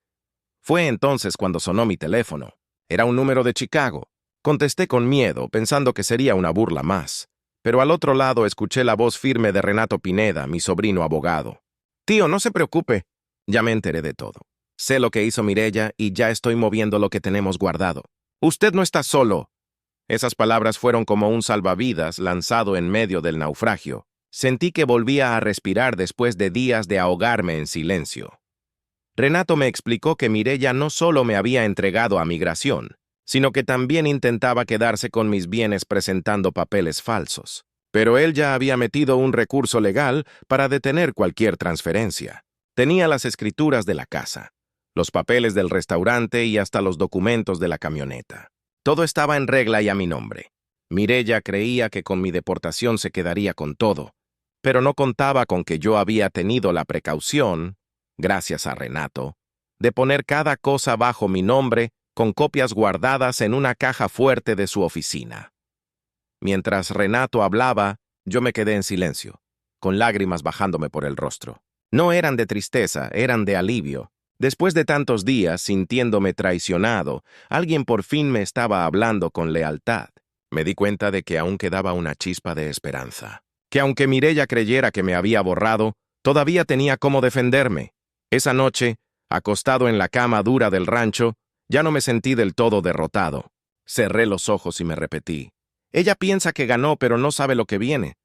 Fue entonces cuando sonó mi teléfono. Era un número de Chicago. Contesté con miedo, pensando que sería una burla más. Pero al otro lado escuché la voz firme de Renato Pineda, mi sobrino abogado. «Tío, no se preocupe». Ya me enteré de todo. Sé lo que hizo Mireya y ya estoy moviendo lo que tenemos guardado. «Usted no está solo». Esas palabras fueron como un salvavidas lanzado en medio del naufragio. Sentí que volvía a respirar después de días de ahogarme en silencio. Renato me explicó que Mireya no solo me había entregado a migración, sino que también intentaba quedarse con mis bienes presentando papeles falsos. Pero él ya había metido un recurso legal para detener cualquier transferencia. Tenía las escrituras de la casa, los papeles del restaurante y hasta los documentos de la camioneta. Todo estaba en regla y a mi nombre. Mireya creía que con mi deportación se quedaría con todo, pero no contaba con que yo había tenido la precaución, gracias a Renato, de poner cada cosa bajo mi nombre con copias guardadas en una caja fuerte de su oficina. Mientras Renato hablaba, yo me quedé en silencio, con lágrimas bajándome por el rostro. No eran de tristeza, eran de alivio. Después de tantos días sintiéndome traicionado, alguien por fin me estaba hablando con lealtad. Me di cuenta de que aún quedaba una chispa de esperanza. Que aunque Mireya creyera que me había borrado, todavía tenía cómo defenderme. Esa noche, acostado en la cama dura del rancho, ya no me sentí del todo derrotado. Cerré los ojos y me repetí. Ella piensa que ganó, pero no sabe lo que viene.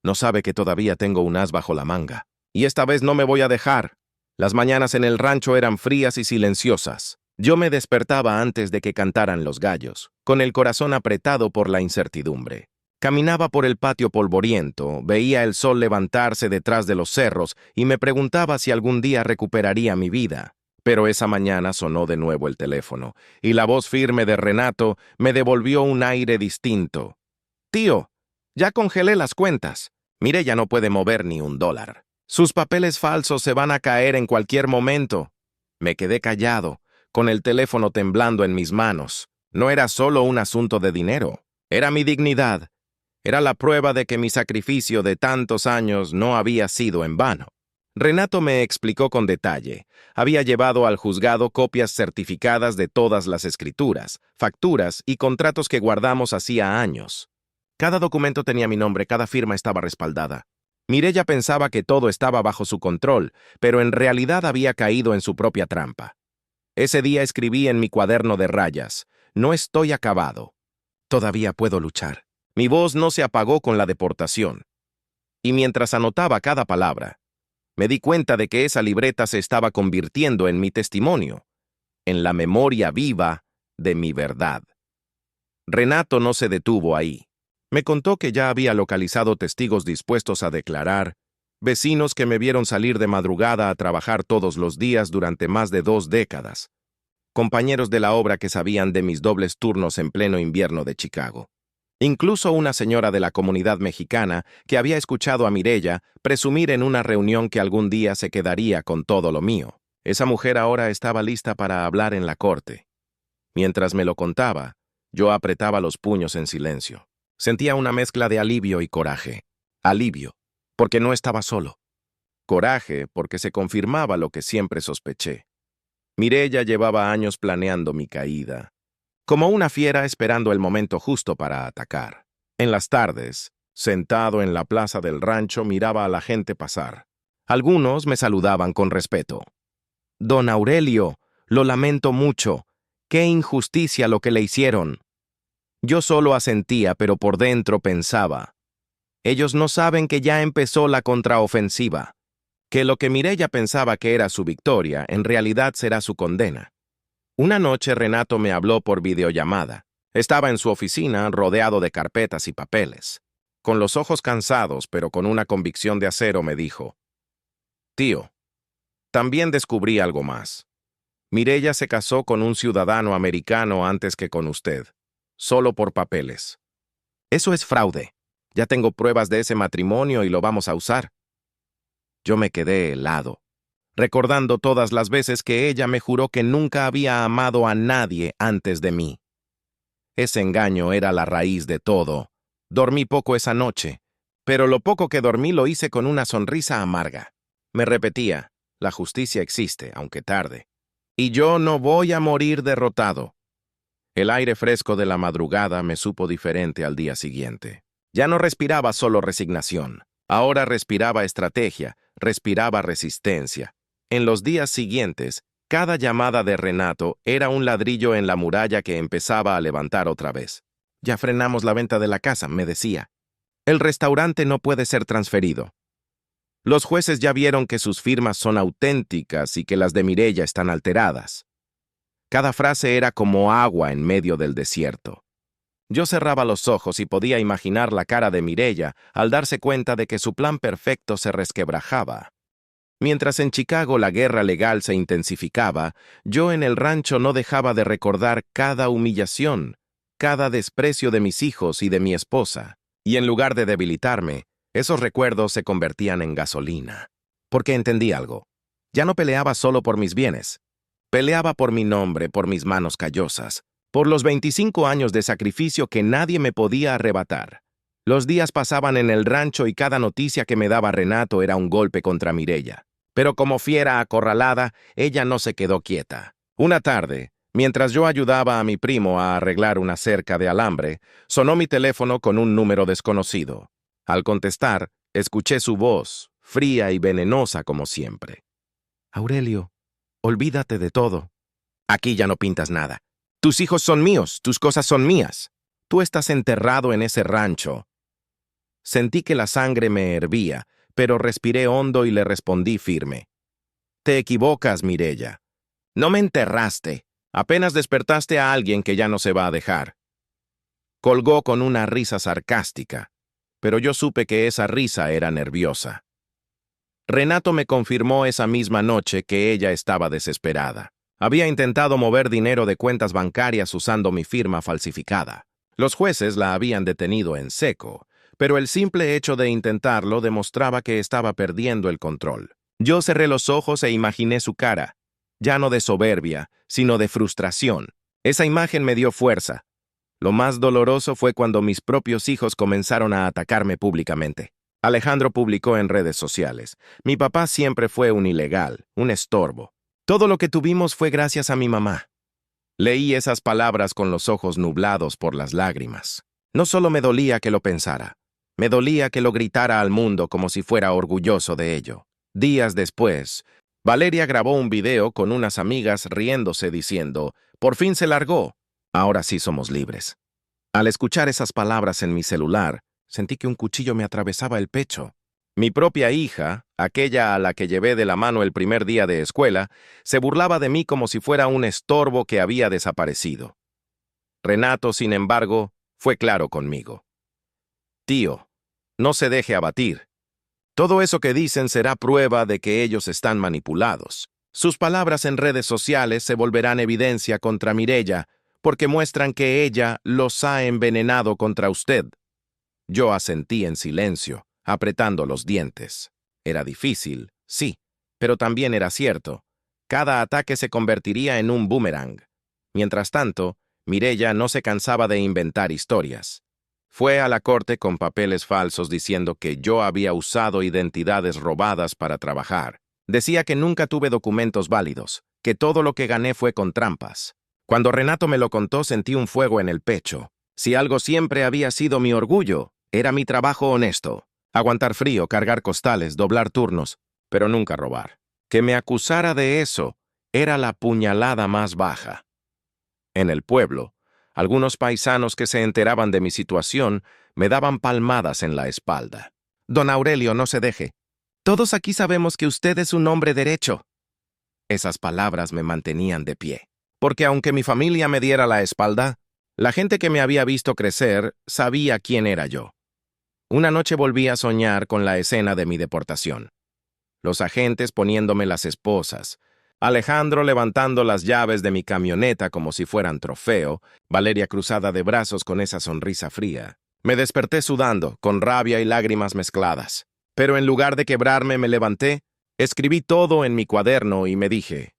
No sabe que todavía tengo un as bajo la manga. Y esta vez no me voy a dejar. Las mañanas en el rancho eran frías y silenciosas. Yo me despertaba antes de que cantaran los gallos, con el corazón apretado por la incertidumbre. Caminaba por el patio polvoriento, veía el sol levantarse detrás de los cerros y me preguntaba si algún día recuperaría mi vida. Pero esa mañana sonó de nuevo el teléfono, y la voz firme de Renato me devolvió un aire distinto. «Tío, ya congelé las cuentas. Mireya no puede mover ni $1. Sus papeles falsos se van a caer en cualquier momento». Me quedé callado, con el teléfono temblando en mis manos. No era solo un asunto de dinero, era mi dignidad. Era la prueba de que mi sacrificio de tantos años no había sido en vano. Renato me explicó con detalle. Había llevado al juzgado copias certificadas de todas las escrituras, facturas y contratos que guardamos hacía años. Cada documento tenía mi nombre, cada firma estaba respaldada. Mireya pensaba que todo estaba bajo su control, pero en realidad había caído en su propia trampa. Ese día escribí en mi cuaderno de rayas: «No estoy acabado. Todavía puedo luchar». Mi voz no se apagó con la deportación. Y mientras anotaba cada palabra, me di cuenta de que esa libreta se estaba convirtiendo en mi testimonio, en la memoria viva de mi verdad. Renato no se detuvo ahí. Me contó que ya había localizado testigos dispuestos a declarar, vecinos que me vieron salir de madrugada a trabajar todos los días durante más de 2 décadas, compañeros de la obra que sabían de mis dobles turnos en pleno invierno de Chicago. Incluso una señora de la comunidad mexicana que había escuchado a Mireya presumir en una reunión que algún día se quedaría con todo lo mío. Esa mujer ahora estaba lista para hablar en la corte. Mientras me lo contaba, yo apretaba los puños en silencio. Sentía una mezcla de alivio y coraje. Alivio, porque no estaba solo. Coraje, porque se confirmaba lo que siempre sospeché. Mireya llevaba años planeando mi caída, como una fiera esperando el momento justo para atacar. En las tardes, sentado en la plaza del rancho, miraba a la gente pasar. Algunos me saludaban con respeto. «Don Aurelio, lo lamento mucho. Qué injusticia lo que le hicieron». Yo solo asentía, pero por dentro pensaba: ellos no saben que ya empezó la contraofensiva, que lo que Mireya pensaba que era su victoria, en realidad será su condena. Una noche Renato me habló por videollamada. Estaba en su oficina, rodeado de carpetas y papeles. Con los ojos cansados, pero con una convicción de acero, me dijo: «Tío, también descubrí algo más. Mireya se casó con un ciudadano americano antes que con usted, solo por papeles. Eso es fraude. Ya tengo pruebas de ese matrimonio y lo vamos a usar». Yo me quedé helado. recordando todas las veces que ella me juró que nunca había amado a nadie antes de mí. Ese engaño era la raíz de todo. Dormí poco esa noche, pero lo poco que dormí lo hice con una sonrisa amarga. Me repetía, la justicia existe, aunque tarde. Y yo no voy a morir derrotado. El aire fresco de la madrugada me supo diferente al día siguiente. Ya no respiraba solo resignación. Ahora respiraba estrategia, respiraba resistencia. En los días siguientes, cada llamada de Renato era un ladrillo en la muralla que empezaba a levantar otra vez. Ya frenamos la venta de la casa, me decía. El restaurante no puede ser transferido. Los jueces ya vieron que sus firmas son auténticas y que las de Mireya están alteradas. Cada frase era como agua en medio del desierto. Yo cerraba los ojos y podía imaginar la cara de Mireya al darse cuenta de que su plan perfecto se resquebrajaba. Mientras en Chicago la guerra legal se intensificaba, yo en el rancho no dejaba de recordar cada humillación, cada desprecio de mis hijos y de mi esposa. Y en lugar de debilitarme, esos recuerdos se convertían en gasolina. Porque entendí algo. Ya no peleaba solo por mis bienes. Peleaba por mi nombre, por mis manos callosas, por los 25 años de sacrificio que nadie me podía arrebatar. Los días pasaban en el rancho y cada noticia que me daba Renato era un golpe contra Mireya. Pero como fiera acorralada, ella no se quedó quieta. Una tarde, mientras yo ayudaba a mi primo a arreglar una cerca de alambre, sonó mi teléfono con un número desconocido. Al contestar, escuché su voz, fría y venenosa como siempre. Aurelio, olvídate de todo. Aquí ya no pintas nada. Tus hijos son míos, tus cosas son mías. Tú estás enterrado en ese rancho. Sentí que la sangre me hervía, pero respiré hondo y le respondí firme. Te equivocas, Mireya. No me enterraste. Apenas despertaste a alguien que ya no se va a dejar. Colgó con una risa sarcástica, pero yo supe que esa risa era nerviosa. Renato me confirmó esa misma noche que ella estaba desesperada. Había intentado mover dinero de cuentas bancarias usando mi firma falsificada. Los jueces la habían detenido en seco, pero el simple hecho de intentarlo demostraba que estaba perdiendo el control. Yo cerré los ojos e imaginé su cara, ya no de soberbia, sino de frustración. Esa imagen me dio fuerza. Lo más doloroso fue cuando mis propios hijos comenzaron a atacarme públicamente. Alejandro publicó en redes sociales: mi papá siempre fue un ilegal, un estorbo. Todo lo que tuvimos fue gracias a mi mamá. Leí esas palabras con los ojos nublados por las lágrimas. No solo me dolía que lo pensara, me dolía que lo gritara al mundo como si fuera orgulloso de ello. Días después, Valeria grabó un video con unas amigas riéndose diciendo: «Por fin se largó, ahora sí somos libres». Al escuchar esas palabras en mi celular, sentí que un cuchillo me atravesaba el pecho. Mi propia hija, aquella a la que llevé de la mano el primer día de escuela, se burlaba de mí como si fuera un estorbo que había desaparecido. Renato, sin embargo, fue claro conmigo. «Tío, no se deje abatir. Todo eso que dicen será prueba de que ellos están manipulados. Sus palabras en redes sociales se volverán evidencia contra Mireya, porque muestran que ella los ha envenenado contra usted». Yo asentí en silencio, apretando los dientes. Era difícil, sí, pero también era cierto. Cada ataque se convertiría en un boomerang. Mientras tanto, Mireya no se cansaba de inventar historias. Fue a la corte con papeles falsos diciendo que yo había usado identidades robadas para trabajar. Decía que nunca tuve documentos válidos, que todo lo que gané fue con trampas. Cuando Renato me lo contó, sentí un fuego en el pecho. Si algo siempre había sido mi orgullo, era mi trabajo honesto. Aguantar frío, cargar costales, doblar turnos, pero nunca robar. Que me acusara de eso era la puñalada más baja. En el pueblo, algunos paisanos que se enteraban de mi situación me daban palmadas en la espalda. «Don Aurelio, no se deje. Todos aquí sabemos que usted es un hombre derecho». Esas palabras me mantenían de pie, porque aunque mi familia me diera la espalda, la gente que me había visto crecer sabía quién era yo. Una noche volví a soñar con la escena de mi deportación. Los agentes poniéndome las esposas, Alejandro levantando las llaves de mi camioneta como si fueran trofeo, Valeria cruzada de brazos con esa sonrisa fría. Me desperté sudando, con rabia y lágrimas mezcladas. Pero en lugar de quebrarme, me levanté, Escribí todo en mi cuaderno y me dije,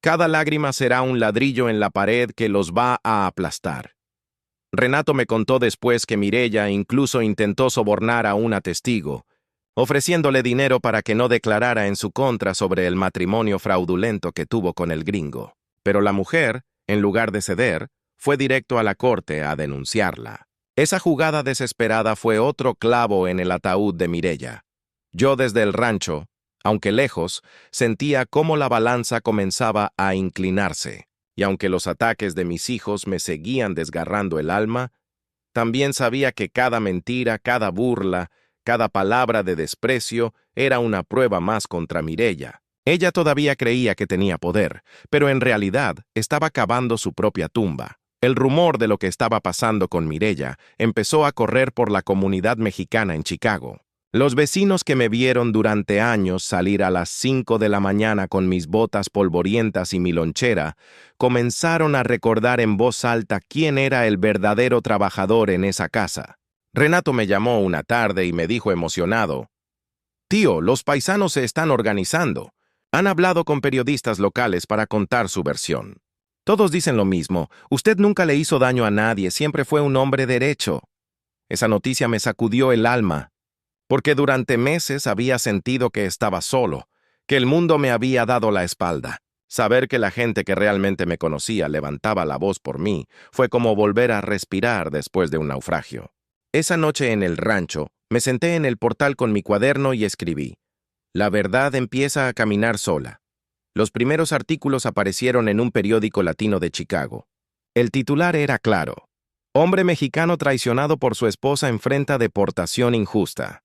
cada lágrima será un ladrillo en la pared que los va a aplastar. Renato me contó después que Mireya incluso intentó sobornar a una testigo, ofreciéndole dinero para que no declarara en su contra sobre el matrimonio fraudulento que tuvo con el gringo. Pero la mujer, en lugar de ceder, fue directo a la corte a denunciarla. Esa jugada desesperada fue otro clavo en el ataúd de Mireya. Yo desde el rancho, aunque lejos, sentía cómo la balanza comenzaba a inclinarse, y aunque los ataques de mis hijos me seguían desgarrando el alma, también sabía que cada mentira, cada burla, cada palabra de desprecio era una prueba más contra Mireya. Ella todavía creía que tenía poder, pero en realidad estaba cavando su propia tumba. El rumor de lo que estaba pasando con Mireya empezó a correr por la comunidad mexicana en Chicago. Los vecinos que me vieron durante años salir a las 5 de la mañana con mis botas polvorientas y mi lonchera, comenzaron a recordar en voz alta quién era el verdadero trabajador en esa casa. Renato me llamó una tarde y me dijo emocionado, «Tío, los paisanos se están organizando. Han hablado con periodistas locales para contar su versión. Todos dicen lo mismo, usted nunca le hizo daño a nadie, siempre fue un hombre derecho». Esa noticia me sacudió el alma, porque durante meses había sentido que estaba solo, que el mundo me había dado la espalda. Saber que la gente que realmente me conocía levantaba la voz por mí fue como volver a respirar después de un naufragio. Esa noche en el rancho, me senté en el portal con mi cuaderno y escribí, «La verdad empieza a caminar sola». Los primeros artículos aparecieron en un periódico latino de Chicago. El titular era claro, «Hombre mexicano traicionado por su esposa enfrenta deportación injusta».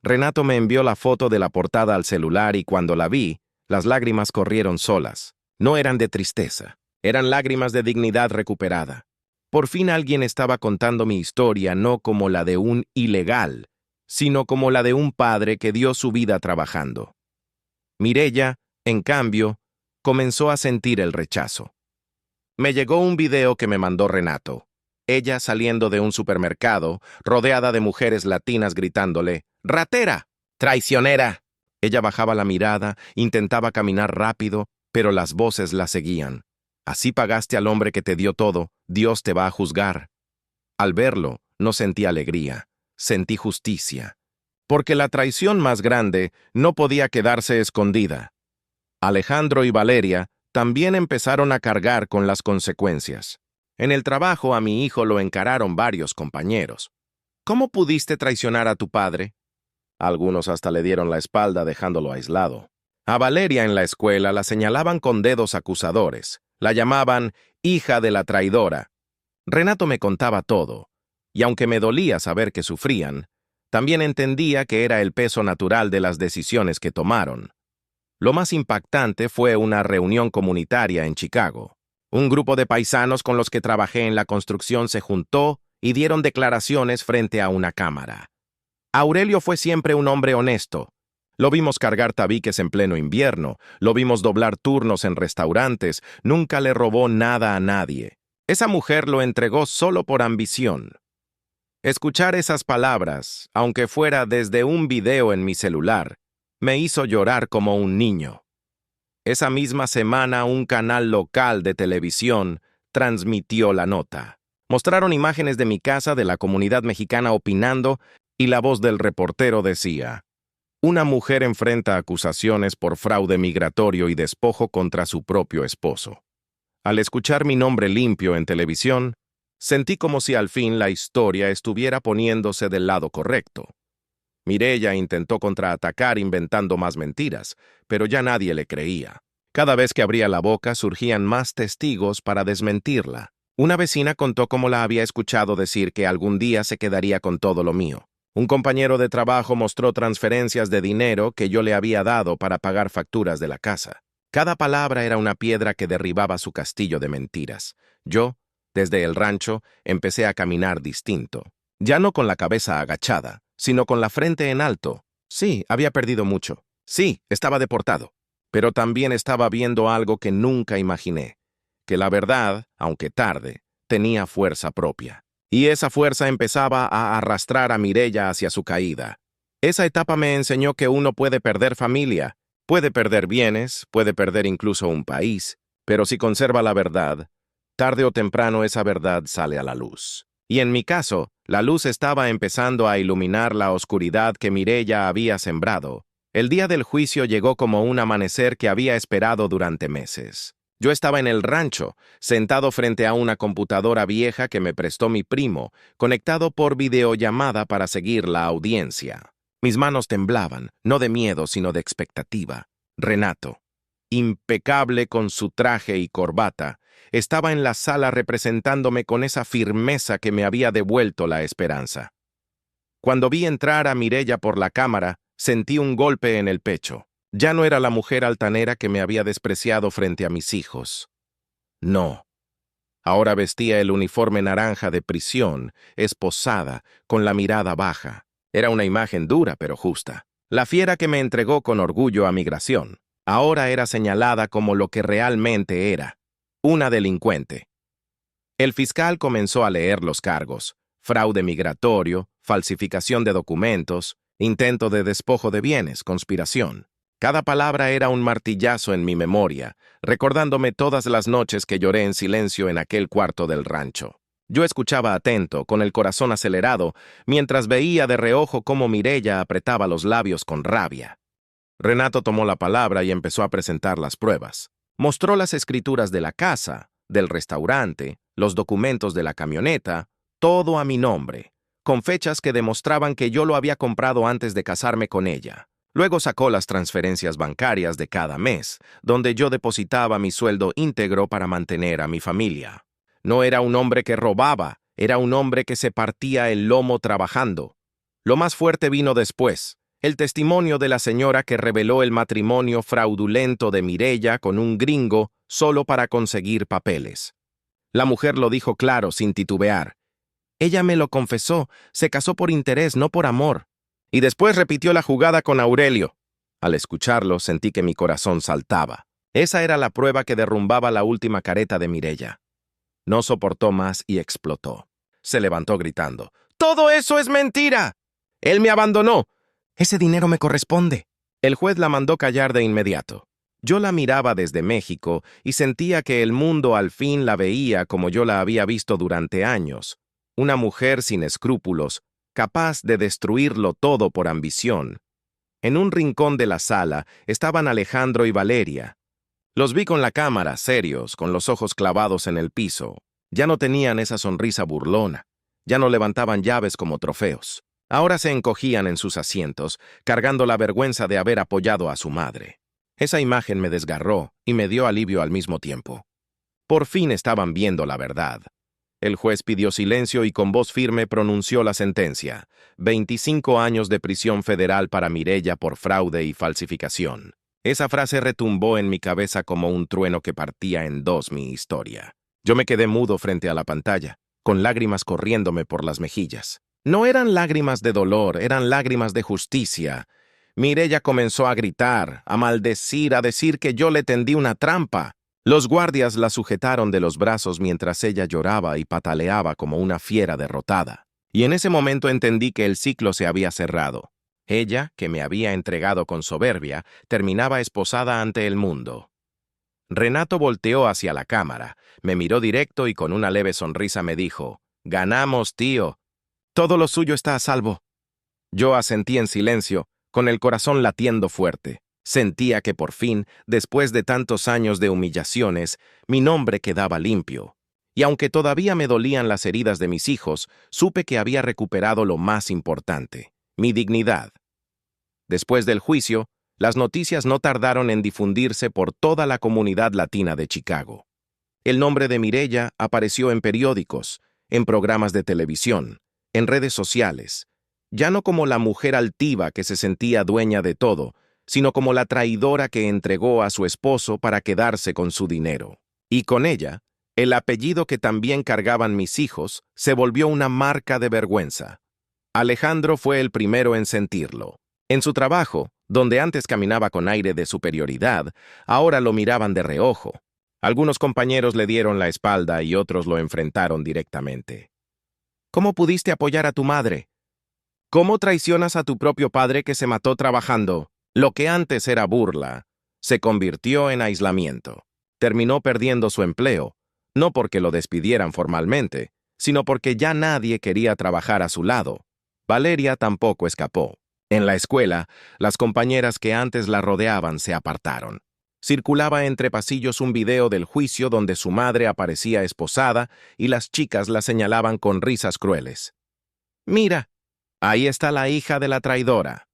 Renato me envió la foto de la portada al celular y cuando la vi, las lágrimas corrieron solas. No eran de tristeza, eran lágrimas de dignidad recuperada. Por fin alguien estaba contando mi historia no como la de un ilegal, sino como la de un padre que dio su vida trabajando. Mireya, en cambio, comenzó a sentir el rechazo. Me llegó un video que me mandó Renato. Ella saliendo de un supermercado, rodeada de mujeres latinas gritándole, «¡Ratera! ¡Traicionera!». Ella bajaba la mirada, intentaba caminar rápido, pero las voces la seguían. «Así pagaste al hombre que te dio todo, Dios te va a juzgar». Al verlo, no sentí alegría, sentí justicia. Porque la traición más grande no podía quedarse escondida. Alejandro y Valeria también empezaron a cargar con las consecuencias. En el trabajo a mi hijo lo encararon varios compañeros. «¿Cómo pudiste traicionar a tu padre?». Algunos hasta le dieron la espalda dejándolo aislado. A Valeria en la escuela la señalaban con dedos acusadores. La llamaban «hija de la traidora». Renato me contaba todo, y aunque me dolía saber que sufrían, también entendía que era el peso natural de las decisiones que tomaron. Lo más impactante fue una reunión comunitaria en Chicago. Un grupo de paisanos con los que trabajé en la construcción se juntó y dieron declaraciones frente a una cámara. Aurelio fue siempre un hombre honesto. Lo vimos cargar tabiques en pleno invierno, lo vimos doblar turnos en restaurantes, nunca le robó nada a nadie. Esa mujer lo entregó solo por ambición. Escuchar esas palabras, aunque fuera desde un video en mi celular, me hizo llorar como un niño. Esa misma semana un canal local de televisión transmitió la nota. Mostraron imágenes de mi casa de la comunidad mexicana opinando y la voz del reportero decía, «Una mujer enfrenta acusaciones por fraude migratorio y despojo contra su propio esposo». Al escuchar mi nombre limpio en televisión, sentí como si al fin la historia estuviera poniéndose del lado correcto. Mireya intentó contraatacar inventando más mentiras, pero ya nadie le creía. Cada vez que abría la boca surgían más testigos para desmentirla. Una vecina contó cómo la había escuchado decir que algún día se quedaría con todo lo mío. Un compañero de trabajo mostró transferencias de dinero que yo le había dado para pagar facturas de la casa. Cada palabra era una piedra que derribaba su castillo de mentiras. Yo, desde el rancho, empecé a caminar distinto. Ya no con la cabeza agachada, sino con la frente en alto. Sí, había perdido mucho. Sí, estaba deportado. Pero también estaba viendo algo que nunca imaginé. Que la verdad, aunque tarde, tenía fuerza propia. Y esa fuerza empezaba a arrastrar a Mireya hacia su caída. Esa etapa me enseñó que uno puede perder familia, puede perder bienes, puede perder incluso un país, pero si conserva la verdad, tarde o temprano esa verdad sale a la luz. Y en mi caso, la luz estaba empezando a iluminar la oscuridad que Mireya había sembrado. El día del juicio llegó como un amanecer que había esperado durante meses. Yo estaba en el rancho, sentado frente a una computadora vieja que me prestó mi primo, conectado por videollamada para seguir la audiencia. Mis manos temblaban, no de miedo, sino de expectativa. Renato, impecable con su traje y corbata, estaba en la sala representándome con esa firmeza que me había devuelto la esperanza. Cuando vi entrar a Mireya por la cámara, sentí un golpe en el pecho. Ya no era la mujer altanera que me había despreciado frente a mis hijos. No. Ahora vestía el uniforme naranja de prisión, esposada, con la mirada baja. Era una imagen dura pero justa. La fiera que me entregó con orgullo a migración. Ahora era señalada como lo que realmente era, una delincuente. El fiscal comenzó a leer los cargos: fraude migratorio, falsificación de documentos, intento de despojo de bienes, conspiración. Cada palabra era un martillazo en mi memoria, recordándome todas las noches que lloré en silencio en aquel cuarto del rancho. Yo escuchaba atento, con el corazón acelerado, mientras veía de reojo cómo Mireya apretaba los labios con rabia. Renato tomó la palabra y empezó a presentar las pruebas. Mostró las escrituras de la casa, del restaurante, los documentos de la camioneta, todo a mi nombre, con fechas que demostraban que yo lo había comprado antes de casarme con ella. Luego sacó las transferencias bancarias de cada mes, donde yo depositaba mi sueldo íntegro para mantener a mi familia. No era un hombre que robaba, era un hombre que se partía el lomo trabajando. Lo más fuerte vino después: el testimonio de la señora que reveló el matrimonio fraudulento de Mireya con un gringo solo para conseguir papeles. La mujer lo dijo claro, sin titubear. Ella me lo confesó, se casó por interés, no por amor. Y después repitió la jugada con Aurelio. Al escucharlo, sentí que mi corazón saltaba. Esa era la prueba que derrumbaba la última careta de Mireya. No soportó más y explotó. Se levantó gritando: ¡Todo eso es mentira! Él me abandonó. Ese dinero me corresponde. El juez la mandó callar de inmediato. Yo la miraba desde México y sentía que el mundo al fin la veía como yo la había visto durante años. Una mujer sin escrúpulos, capaz de destruirlo todo por ambición. En un rincón de la sala estaban Alejandro y Valeria. Los vi con la cámara, serios, con los ojos clavados en el piso. Ya no tenían esa sonrisa burlona. Ya no levantaban llaves como trofeos. Ahora se encogían en sus asientos, cargando la vergüenza de haber apoyado a su madre. Esa imagen me desgarró y me dio alivio al mismo tiempo. Por fin estaban viendo la verdad. El juez pidió silencio y con voz firme pronunció la sentencia: 25 años de prisión federal para Mireya por fraude y falsificación. Esa frase retumbó en mi cabeza como un trueno que partía en dos mi historia. Yo me quedé mudo frente a la pantalla, con lágrimas corriéndome por las mejillas. No eran lágrimas de dolor, eran lágrimas de justicia. Mireya comenzó a gritar, a maldecir, a decir que yo le tendí una trampa. Los guardias la sujetaron de los brazos mientras ella lloraba y pataleaba como una fiera derrotada. Y en ese momento entendí que el ciclo se había cerrado. Ella, que me había entregado con soberbia, terminaba esposada ante el mundo. Renato volteó hacia la cámara, me miró directo y con una leve sonrisa me dijo: «Ganamos, tío. Todo lo suyo está a salvo». Yo asentí en silencio, con el corazón latiendo fuerte. Sentía que por fin, después de tantos años de humillaciones, mi nombre quedaba limpio. Y aunque todavía me dolían las heridas de mis hijos, supe que había recuperado lo más importante: mi dignidad. Después del juicio, las noticias no tardaron en difundirse por toda la comunidad latina de Chicago. El nombre de Mireya apareció en periódicos, en programas de televisión, en redes sociales, ya no como la mujer altiva que se sentía dueña de todo, sino como la traidora que entregó a su esposo para quedarse con su dinero. Y con ella, el apellido que también cargaban mis hijos se volvió una marca de vergüenza. Alejandro fue el primero en sentirlo. En su trabajo, donde antes caminaba con aire de superioridad, ahora lo miraban de reojo. Algunos compañeros le dieron la espalda y otros lo enfrentaron directamente. «¿Cómo pudiste apoyar a tu madre?». ¿Cómo traicionas a tu propio padre que se mató trabajando? Lo que antes era burla, se convirtió en aislamiento. Terminó perdiendo su empleo, no porque lo despidieran formalmente, sino porque ya nadie quería trabajar a su lado. Valeria tampoco escapó. En la escuela, las compañeras que antes la rodeaban se apartaron. Circulaba entre pasillos un video del juicio donde su madre aparecía esposada y las chicas la señalaban con risas crueles. «Mira, ahí está la hija de la traidora».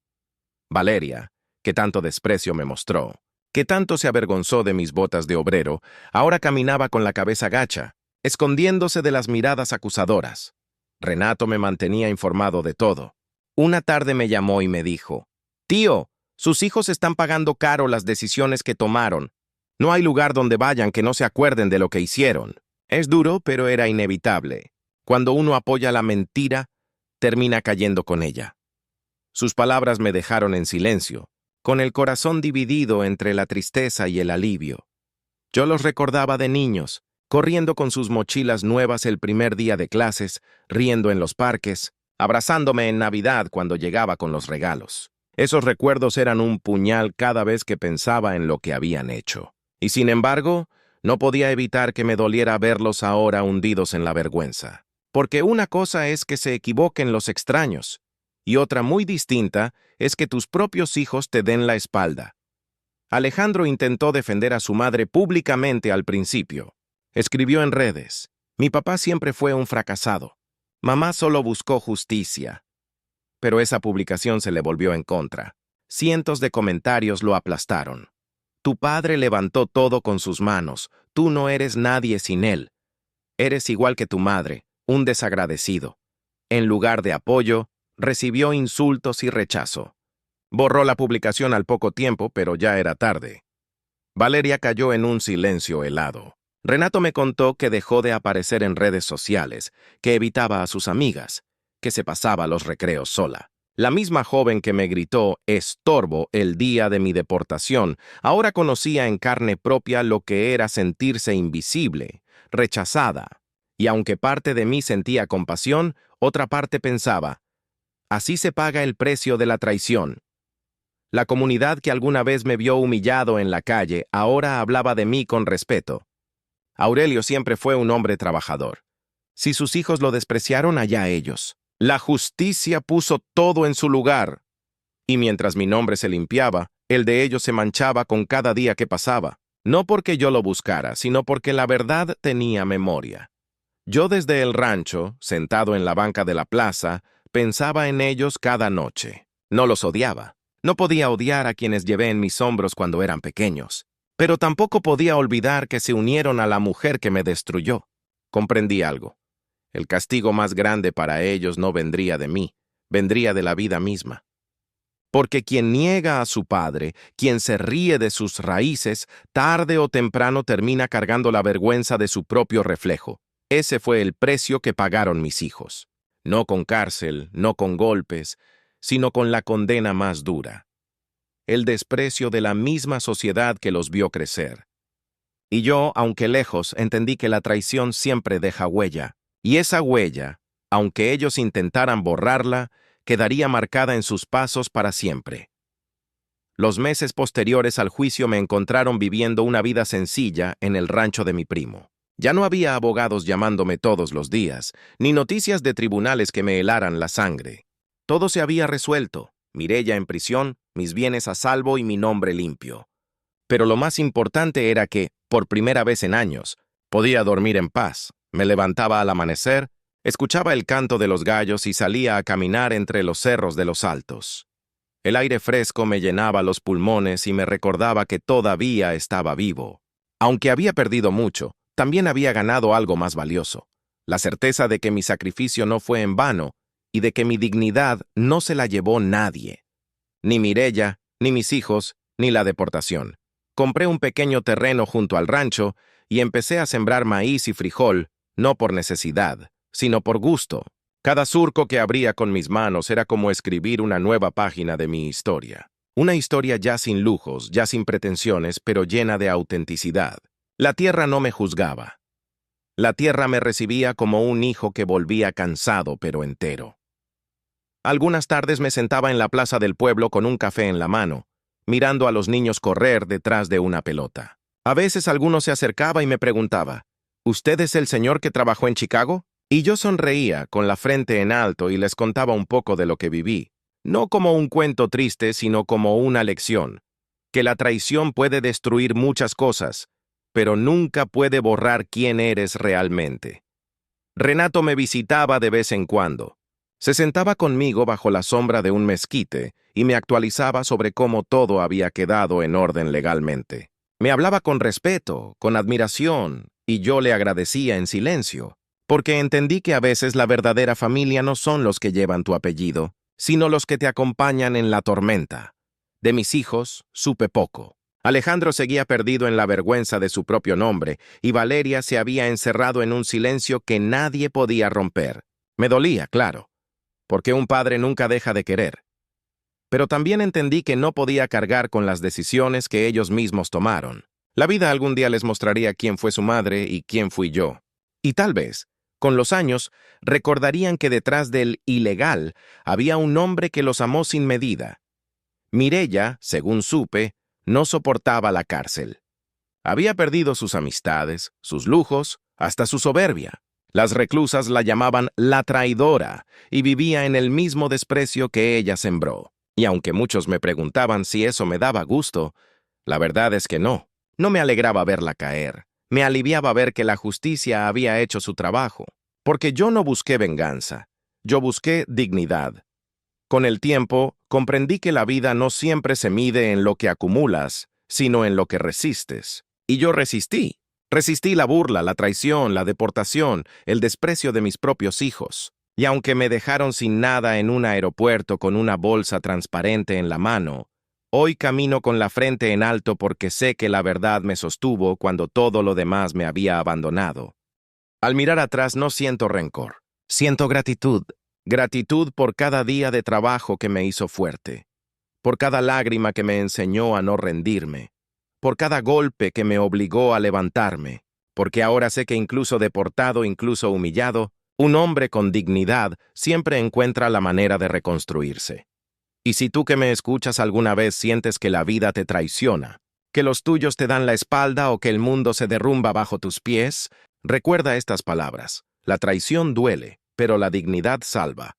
Valeria, que tanto desprecio me mostró, que tanto se avergonzó de mis botas de obrero, ahora caminaba con la cabeza gacha, escondiéndose de las miradas acusadoras. Renato me mantenía informado de todo. Una tarde me llamó y me dijo: «Tío, sus hijos están pagando caro las decisiones que tomaron. No hay lugar donde vayan que no se acuerden de lo que hicieron». Es duro, pero era inevitable. Cuando uno apoya la mentira, termina cayendo con ella. Sus palabras me dejaron en silencio, con el corazón dividido entre la tristeza y el alivio. Yo los recordaba de niños, corriendo con sus mochilas nuevas el primer día de clases, riendo en los parques, abrazándome en Navidad cuando llegaba con los regalos. Esos recuerdos eran un puñal cada vez que pensaba en lo que habían hecho. Y sin embargo, no podía evitar que me doliera verlos ahora hundidos en la vergüenza. Porque una cosa es que se equivoquen los extraños, y otra muy distinta es que tus propios hijos te den la espalda. Alejandro intentó defender a su madre públicamente al principio. Escribió en redes: «Mi papá siempre fue un fracasado. Mamá solo buscó justicia». Pero esa publicación se le volvió en contra. Cientos de comentarios lo aplastaron. «Tu padre levantó todo con sus manos. Tú no eres nadie sin él. Eres igual que tu madre, un desagradecido». En lugar de apoyo, recibió insultos y rechazo. Borró la publicación al poco tiempo, pero ya era tarde. Valeria cayó en un silencio helado. Renato me contó que dejó de aparecer en redes sociales, que evitaba a sus amigas, que se pasaba los recreos sola. La misma joven que me gritó «estorbo» el día de mi deportación, ahora conocía en carne propia lo que era sentirse invisible, rechazada. Y aunque parte de mí sentía compasión, otra parte pensaba: así se paga el precio de la traición. La comunidad que alguna vez me vio humillado en la calle ahora hablaba de mí con respeto. Aurelio siempre fue un hombre trabajador. Si sus hijos lo despreciaron, allá ellos. La justicia puso todo en su lugar. Y mientras mi nombre se limpiaba, el de ellos se manchaba con cada día que pasaba. No porque yo lo buscara, sino porque la verdad tenía memoria. Yo desde el rancho, sentado en la banca de la plaza, pensaba en ellos cada noche. No los odiaba. No podía odiar a quienes llevé en mis hombros cuando eran pequeños. Pero tampoco podía olvidar que se unieron a la mujer que me destruyó. Comprendí algo. El castigo más grande para ellos no vendría de mí, vendría de la vida misma. Porque quien niega a su padre, quien se ríe de sus raíces, tarde o temprano termina cargando la vergüenza de su propio reflejo. Ese fue el precio que pagaron mis hijos. No con cárcel, no con golpes, sino con la condena más dura. El desprecio de la misma sociedad que los vio crecer. Y yo, aunque lejos, entendí que la traición siempre deja huella. Y esa huella, aunque ellos intentaran borrarla, quedaría marcada en sus pasos para siempre. Los meses posteriores al juicio me encontraron viviendo una vida sencilla en el rancho de mi primo. Ya no había abogados llamándome todos los días, ni noticias de tribunales que me helaran la sangre. Todo se había resuelto: Mireya en prisión, mis bienes a salvo y mi nombre limpio. Pero lo más importante era que, por primera vez en años, podía dormir en paz. Me levantaba al amanecer, escuchaba el canto de los gallos y salía a caminar entre los cerros de los Altos. El aire fresco me llenaba los pulmones y me recordaba que todavía estaba vivo. Aunque había perdido mucho, también había ganado algo más valioso: la certeza de que mi sacrificio no fue en vano y de que mi dignidad no se la llevó nadie. Ni Mireya, ni mis hijos, ni la deportación. Compré un pequeño terreno junto al rancho y empecé a sembrar maíz y frijol, no por necesidad, sino por gusto. Cada surco que abría con mis manos era como escribir una nueva página de mi historia. Una historia ya sin lujos, ya sin pretensiones, pero llena de autenticidad. La tierra no me juzgaba. La tierra me recibía como un hijo que volvía cansado pero entero. Algunas tardes me sentaba en la plaza del pueblo con un café en la mano, mirando a los niños correr detrás de una pelota. A veces alguno se acercaba y me preguntaba, ¿usted es el señor que trabajó en Chicago? Y yo sonreía, con la frente en alto, y les contaba un poco de lo que viví. No como un cuento triste, sino como una lección. Que la traición puede destruir muchas cosas, pero nunca puede borrar quién eres realmente. Renato me visitaba de vez en cuando. Se sentaba conmigo bajo la sombra de un mezquite y me actualizaba sobre cómo todo había quedado en orden legalmente. Me hablaba con respeto, con admiración, y yo le agradecía en silencio, porque entendí que a veces la verdadera familia no son los que llevan tu apellido, sino los que te acompañan en la tormenta. De mis hijos, supe poco. Alejandro seguía perdido en la vergüenza de su propio nombre, y Valeria se había encerrado en un silencio que nadie podía romper. Me dolía, claro, porque un padre nunca deja de querer. Pero también entendí que no podía cargar con las decisiones que ellos mismos tomaron. La vida algún día les mostraría quién fue su madre y quién fui yo. Y tal vez, con los años, recordarían que detrás del ilegal había un hombre que los amó sin medida. Mireya, según supe, no soportaba la cárcel. Había perdido sus amistades, sus lujos, hasta su soberbia. Las reclusas la llamaban la traidora y vivía en el mismo desprecio que ella sembró. Y aunque muchos me preguntaban si eso me daba gusto, la verdad es que no. No me alegraba verla caer. Me aliviaba ver que la justicia había hecho su trabajo. Porque yo no busqué venganza. Yo busqué dignidad. Con el tiempo, comprendí que la vida no siempre se mide en lo que acumulas, sino en lo que resistes. Y yo resistí. Resistí la burla, la traición, la deportación, el desprecio de mis propios hijos. Y aunque me dejaron sin nada en un aeropuerto con una bolsa transparente en la mano, hoy camino con la frente en alto porque sé que la verdad me sostuvo cuando todo lo demás me había abandonado. Al mirar atrás no siento rencor, siento gratitud. Gratitud por cada día de trabajo que me hizo fuerte, por cada lágrima que me enseñó a no rendirme, por cada golpe que me obligó a levantarme, porque ahora sé que incluso deportado, incluso humillado, un hombre con dignidad siempre encuentra la manera de reconstruirse. Y si tú que me escuchas alguna vez sientes que la vida te traiciona, que los tuyos te dan la espalda o que el mundo se derrumba bajo tus pies, recuerda estas palabras. La traición duele, pero la dignidad salva.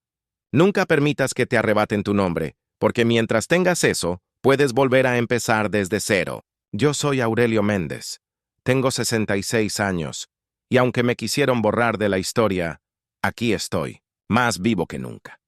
Nunca permitas que te arrebaten tu nombre, porque mientras tengas eso, puedes volver a empezar desde cero. Yo soy Aurelio Méndez. Tengo 66 años, y aunque me quisieron borrar de la historia, aquí estoy, más vivo que nunca.